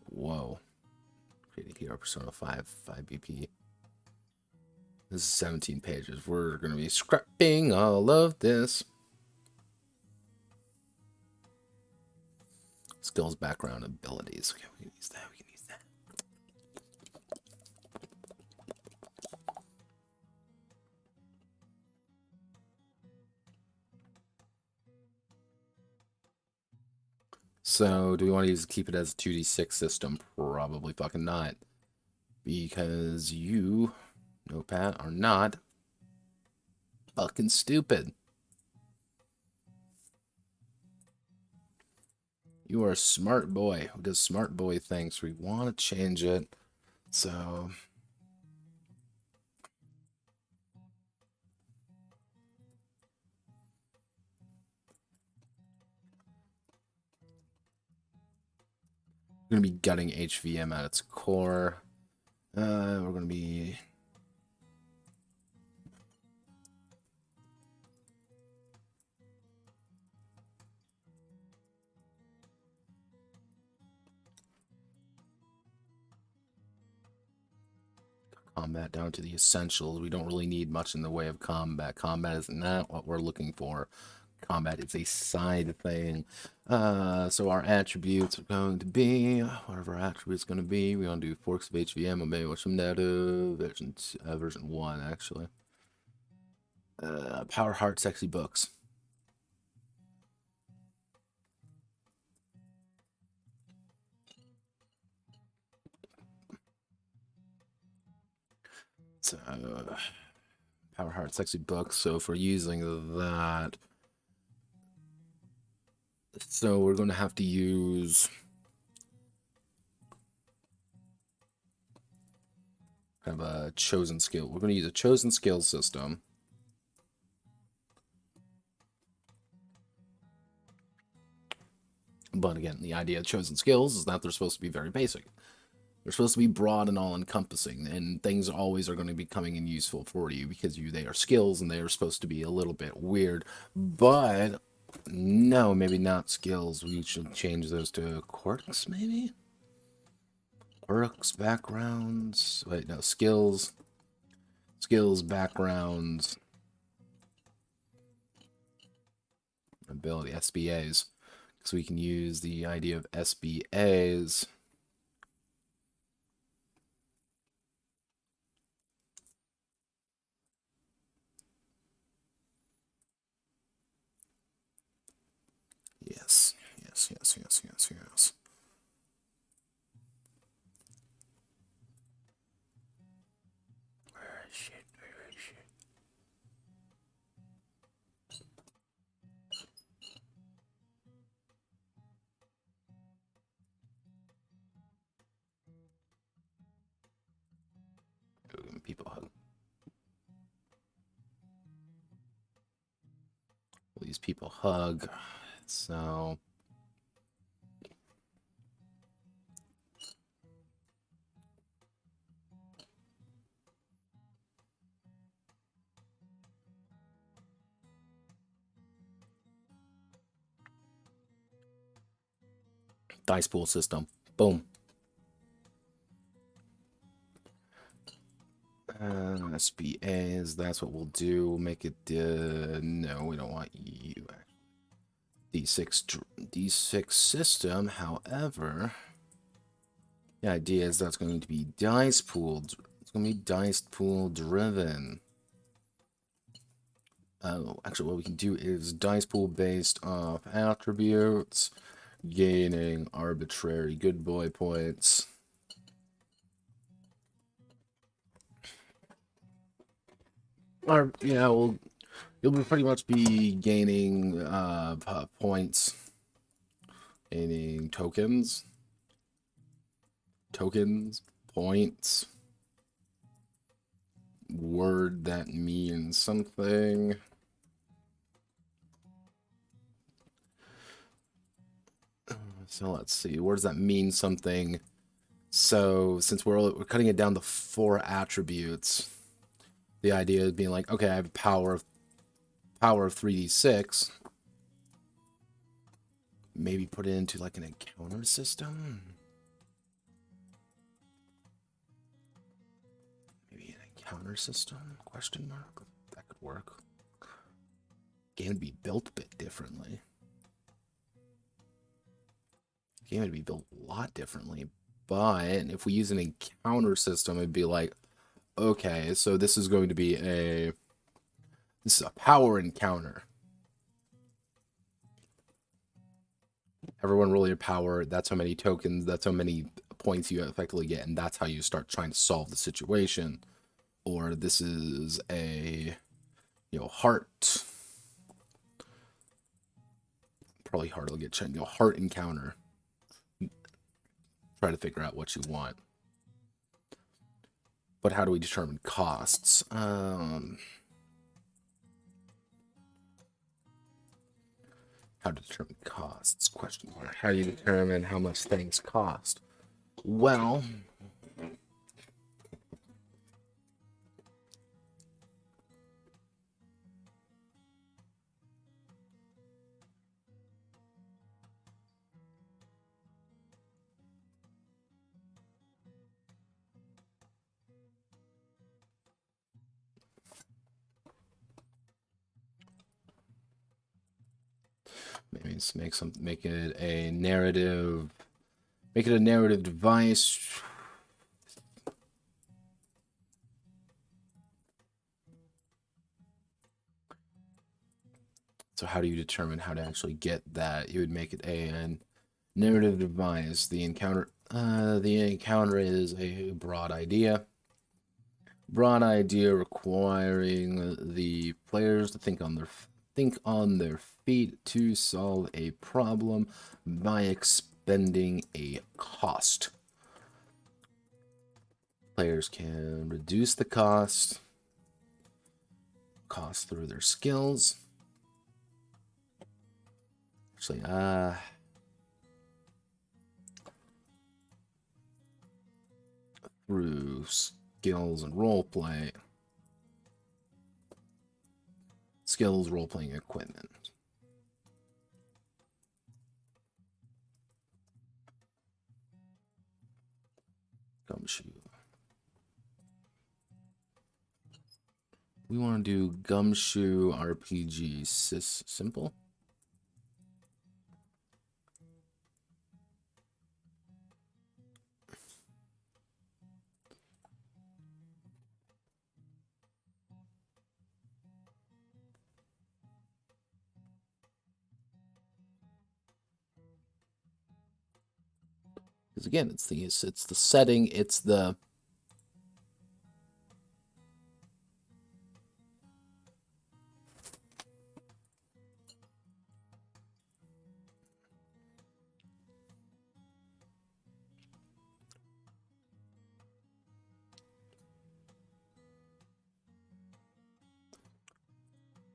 Whoa. Creating hero persona 5 BP. This is 17 pages. We're going to be scrapping all of this. Skills, background, abilities. Okay, we can use that. We can use that. So, do we want to keep it as a 2d6 system? Probably fucking not. Because you, Notepad, are not fucking stupid. You are a smart boy who does smart boy things. We want to change it. So... we're going to be gutting HVM at its core. We're going to be... combat down to the essentials. We don't really need much in the way of combat. Combat is not what we're looking for. Combat is a side thing. So our attributes are going to be whatever our attributes going to be. We're going to do forks of HVM, obey what's from narrative, version 1 actually. Power heart sexy books. So power heart sexy books. So if we're using that, so we're going to have to use kind of a chosen skill. We're going to use a chosen skill system. But again, the idea of chosen skills is that they're supposed to be very basic. They're supposed to be broad and all-encompassing, and things always are going to be coming in useful for you because they are skills and they are supposed to be a little bit weird. But no, maybe not skills. We should change those to quirks, maybe? Quirks, backgrounds. Wait, no, skills. Skills, backgrounds. Ability, SBAs. So we can use the idea of SBAs. Yes, yes, yes, yes, yes, yes. Where is it? Where is it? People hug. These people hug. So dice pool system. Boom. SBAs, that's what we'll do. We'll make it, no, we don't want you. D6 system, however, the idea is that's going to be dice pooled. It's going to be dice pool driven. Actually, what we can do is dice pool based off attributes, gaining arbitrary good boy points. Or, yeah, well, you'll pretty much be gaining points, gaining tokens, points, word that means something. So let's see, where does that mean something? So since we're cutting it down to 4 attributes, the idea is being like, okay, I have power of 3d6. Maybe put it into like an encounter system. Maybe an encounter system? Question mark. That could work. Game would be built a bit differently. Game would be built a lot differently. But if we use an encounter system, it'd be like, okay, so this is going to be a power encounter. Everyone roll your power. That's how many tokens. That's how many points you effectively get, and that's how you start trying to solve the situation. Or this is a, heart. Probably hard to get heart encounter. Try to figure out what you want. But how do we determine costs? How to determine costs? Question mark. How do you determine how much things cost? Well, maybe let's make it a narrative. Make it a narrative device. So how do you determine how to actually get that? You would make it a narrative device. The encounter is a broad idea. Broad idea requiring the players to think on their feet to solve a problem by expending a cost. Players can reduce the cost through their skills. Actually, through skills and roleplay. Skills, role-playing equipment. Gumshoe. We want to do Gumshoe RPG simple. Because again, it's the setting, it's the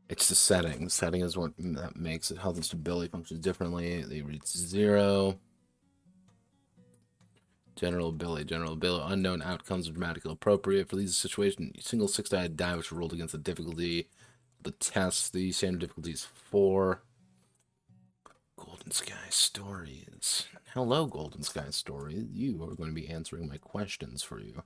setting. The setting is what that makes it. Health and stability functions differently. They reach 0. General ability. Unknown outcomes are dramatically appropriate. For these situations, a single 6-sided die which rolled against the difficulty. The test, the standard difficulty is 4. Golden Sky Stories. Hello, Golden Sky Stories. You are going to be answering my questions for you.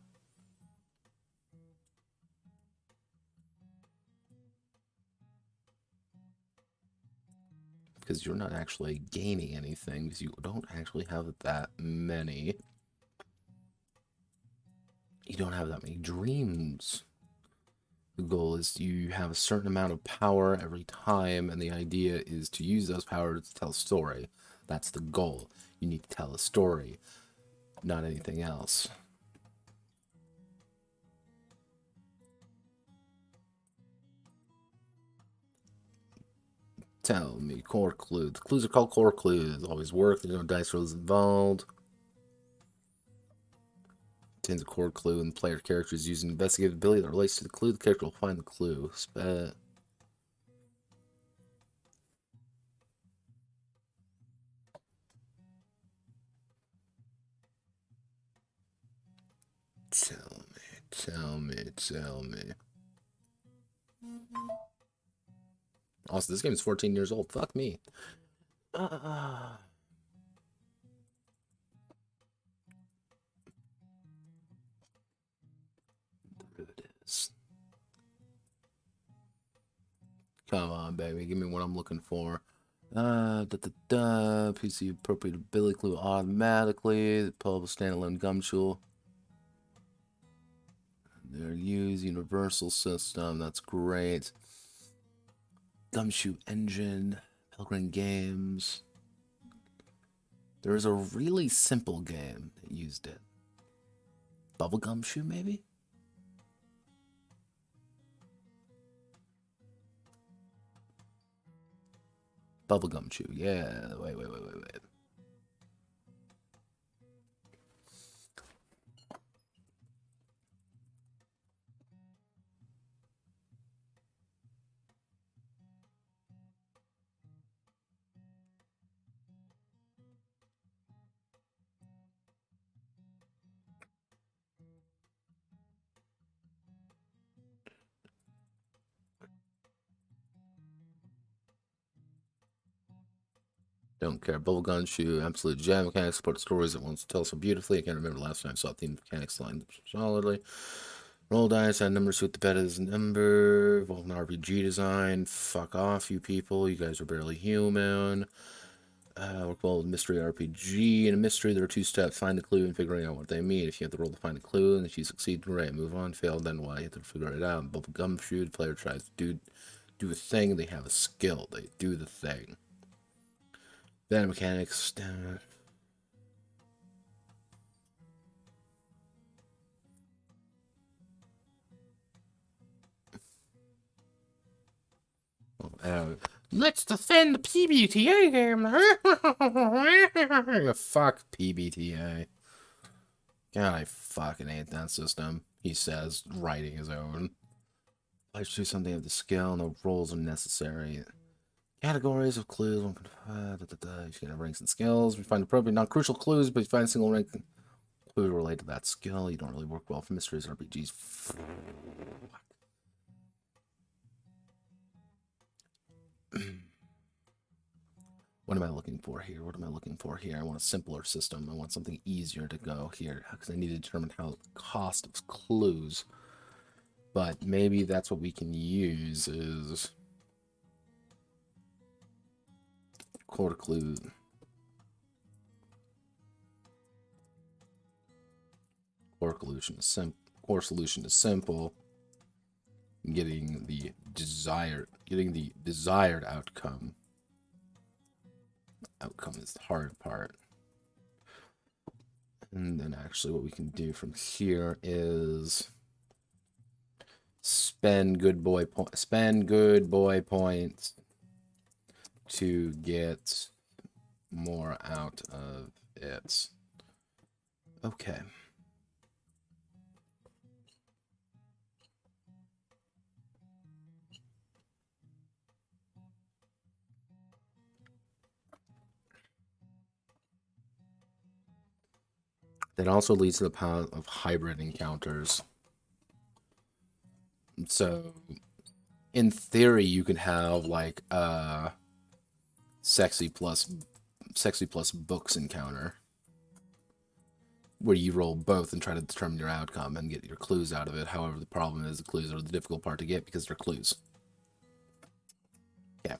Because you're not actually gaining anything, because you don't actually have that many. You don't have that many dreams. The goal is you have a certain amount of power every time, and the idea is to use those powers to tell a story. That's the goal. You need to tell a story, not anything else. Tell me, core clues. The clues are called core clues. Always work. There's no dice rolls involved. Contains a core clue, and the player character is using investigative ability that relates to the clue. The character will find the clue. Tell me. Also, this game is 14 years old. Fuck me. There it is. Come on, baby. Give me what I'm looking for. PC appropriate ability clue automatically. Pull up a standalone gumshoe. They're used universal system. That's great. Gumshoe engine. Pilgrim Games. There was a really simple game that used it. Bubblegum Shoe, maybe? Bubblegum Chew, yeah. Wait. Don't care. Bubblegum Shoe, absolute gem. Mechanics support stories that wants to tell so beautifully. I can't remember the last time I saw theme mechanics lined solidly. Roll dice, add numbers to what the bet is number. Evolve an RPG design. Fuck off, you people. You guys are barely human. Work well with mystery RPG. In a mystery, there are 2 steps. Find the clue and figuring out what they mean. If you have to roll to find a clue, and if you succeed, great. Move on. Fail, then why? You have to figure it out. Bubblegum Shoe, the player tries to do a thing. They have a skill. They do the thing. Then mechanics. Let's defend the PBTA game. Fuck PBTA. God, I fucking hate that system. He says, writing his own. Let's do something of the skill. No rolls are necessary. Categories of clues. You can have ranks and skills. We find appropriate non-crucial clues, but you find a single rank clue related to that skill. You don't really work well for mysteries RPGs. What am I looking for here? I want a simpler system. I want something easier to go here because I need to determine how the cost of clues. But maybe that's what we can use is core clue. Core solution is simple. Getting the desired outcome. Outcome is the hard part. And then actually what we can do from here is spend good boy points to get more out of it. Okay. That also leads to the power of hybrid encounters. So, in theory, you can have like a sexy plus books encounter where you roll both and try to determine your outcome and get your clues out of it. However, the problem is the clues are the difficult part to get because they're clues. Yeah.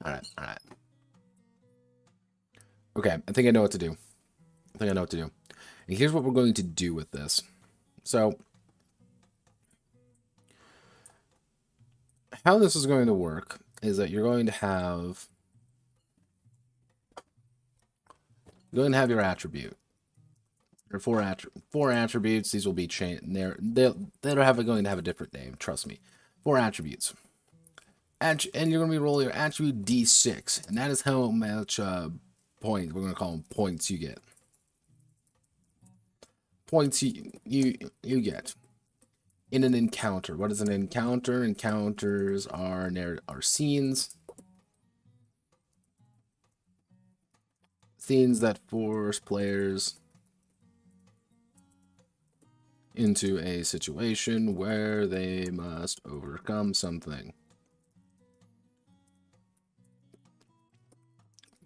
All right. Okay, I think I know what to do. And here's what we're going to do with this. So, how this is going to work is that you're going to have your attribute. There are four attributes. These will be changed. They're going to have a different name. Trust me. 4 attributes. And you're going to be rolling your attribute D6, and that is how much points. We're going to call them points you get. points you get in an encounter. What is an encounter? Encounters are scenes. Scenes that force players into a situation where they must overcome something.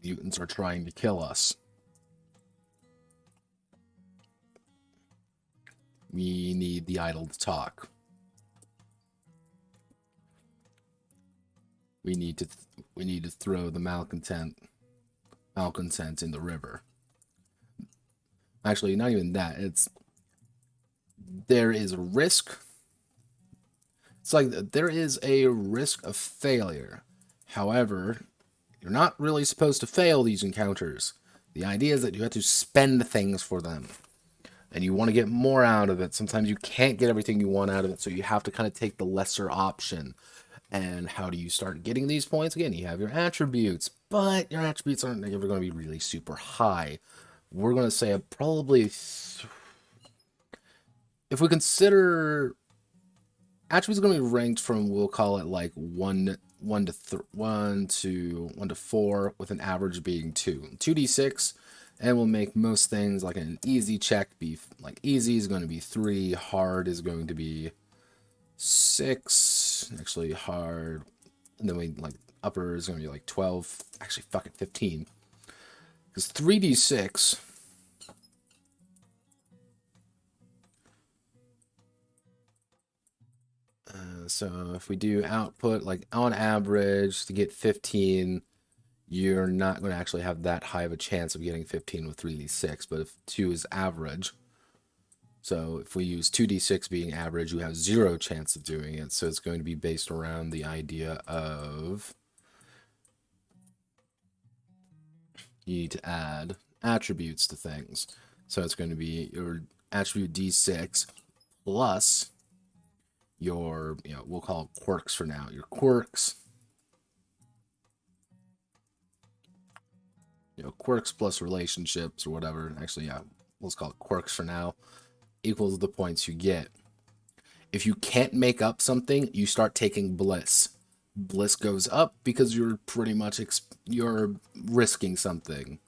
Mutants are trying to kill us. We need the idol to talk. We need to throw the malcontent in the river. Actually, not even that. There is a risk. It's like there is a risk of failure. However, you're not really supposed to fail these encounters. The idea is that you have to spend things for them. And you want to get more out of it. Sometimes you can't get everything you want out of it, so you have to kind of take the lesser option. And how do you start getting these points? Again, you have your attributes, but your attributes aren't ever going to be really super high. We're going to say probably, if we consider attributes are going to be ranked from, we'll call it like 1 to 4, with an average being 2. 2d6, and we'll make most things like an easy check be like easy is going to be 3, hard is going to be 6, actually hard, and then we like upper is going to be like 12, actually fuck it, 15, because 3d6 so if we do output, like on average to get 15, you're not going to actually have that high of a chance of getting 15 with 3d6, but if 2 is average, so if we use 2d6 being average, you have 0 chance of doing it. So it's going to be based around the idea of you need to add attributes to things. So it's going to be your attribute d6 plus your, we'll call it quirks for now. Your quirks, quirks plus relationships or whatever. Actually, yeah, let's call it quirks for now, equals the points you get. If you can't make up something, you start taking bliss. Bliss goes up because you're pretty much you're risking something.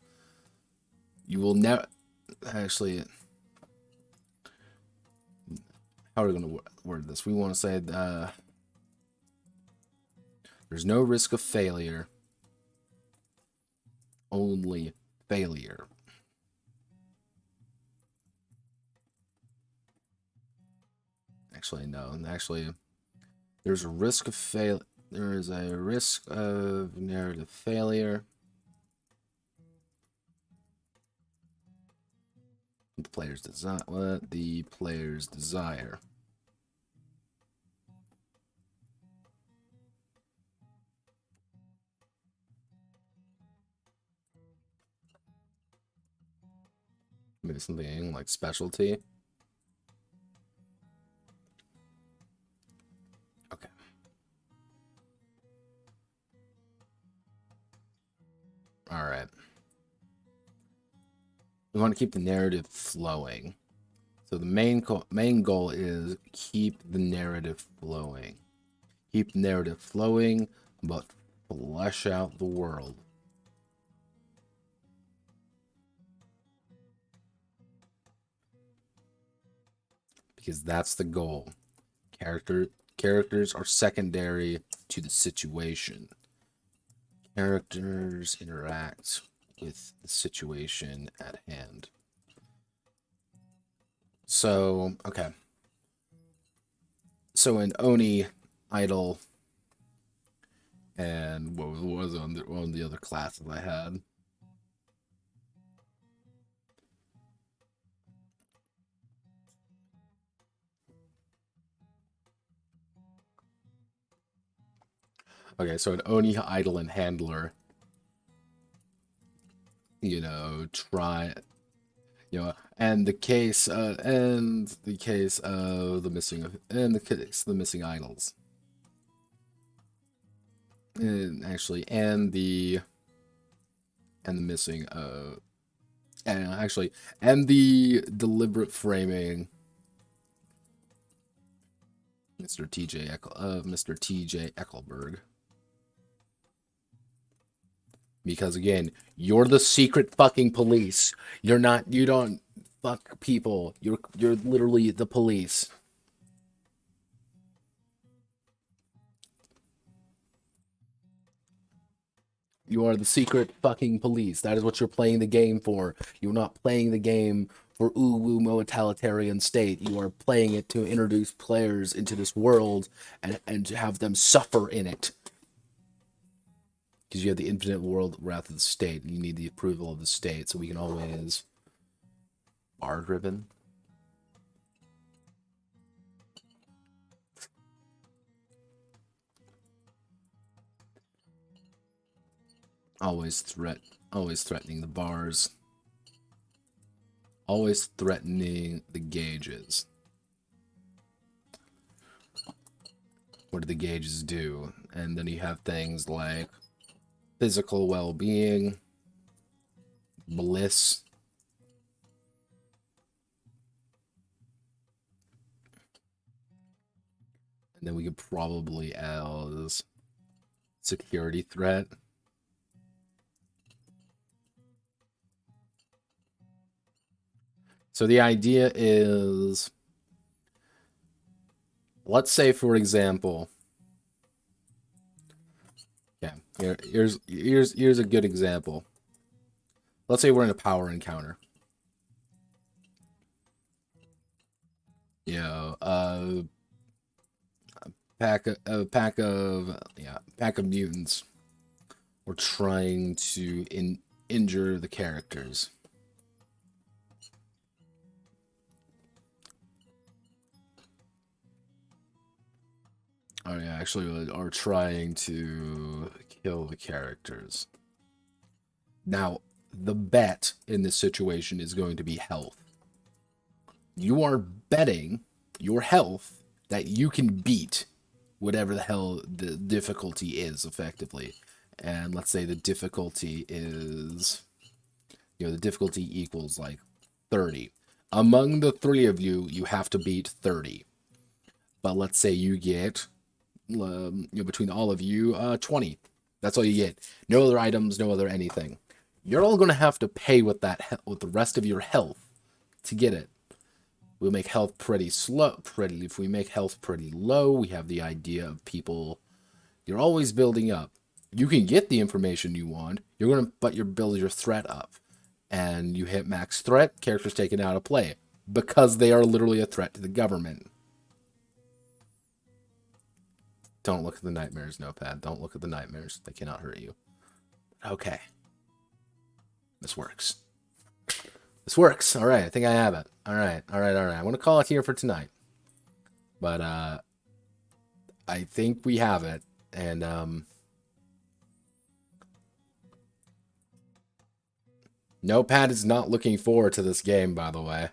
You will never actually. How are we going to word this? We want to say there's no risk of failure, only failure. Actually, no. Actually, there's a risk of fail. There is a risk of narrative failure. The player's desire. What the player's desire. Maybe something like specialty. Okay. All right. We want to keep the narrative flowing. So the main goal is keep the narrative flowing. Keep the narrative flowing, but flesh out the world. Because that's the goal. Characters are secondary to the situation. Characters interact with the situation at hand. So, okay. So in Oni, Idol, and what was on one of the other classes I had? Okay, so an Oni, Idol, and Handler, try, and the case of the missing idols, and actually, and the missing Actually, and the deliberate framing, Mr. T.J. Eckelberg. Because again, you're the secret fucking police. You're not. You don't fuck people. You're literally the police. You are the secret fucking police. That is what you're playing the game for. You're not playing the game for ooh totalitarian state. You are playing it to introduce players into this world and to have them suffer in it. Because you have the infinite world wrath of the state, and you need the approval of the state, so we can always bar driven. Always threatening the bars. Always threatening the gauges. What do the gauges do? And then you have things like physical well-being, bliss, and then we could probably as security threat. So the idea is, let's say, for example, yeah, here's a good example. Let's say we're in a power encounter. You know, pack of mutants were trying to injure the characters. Oh yeah, actually are trying to kill the characters. Now, the bet in this situation is going to be health. You are betting your health that you can beat whatever the hell the difficulty is, effectively. And let's say the difficulty is, the difficulty equals like 30. Among the three of you, you have to beat 30. But let's say you get, between all of you, 20. That's all you get. No other items, no other anything. You're all going to have to pay with with the rest of your health to get it. We'll make health pretty slow. If we make health pretty low, we have the idea of people. You're always building up. You can get the information you want. But you build your threat up, and you hit max threat. Characters taken out of play because they are literally a threat to the government. Don't look at the nightmares, Notepad. Don't look at the nightmares. They cannot hurt you. Okay. This works. This works. All right. I think I have it. All right. I want to call it here for tonight. But I think we have it. And Notepad is not looking forward to this game, by the way.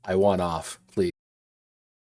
I want off.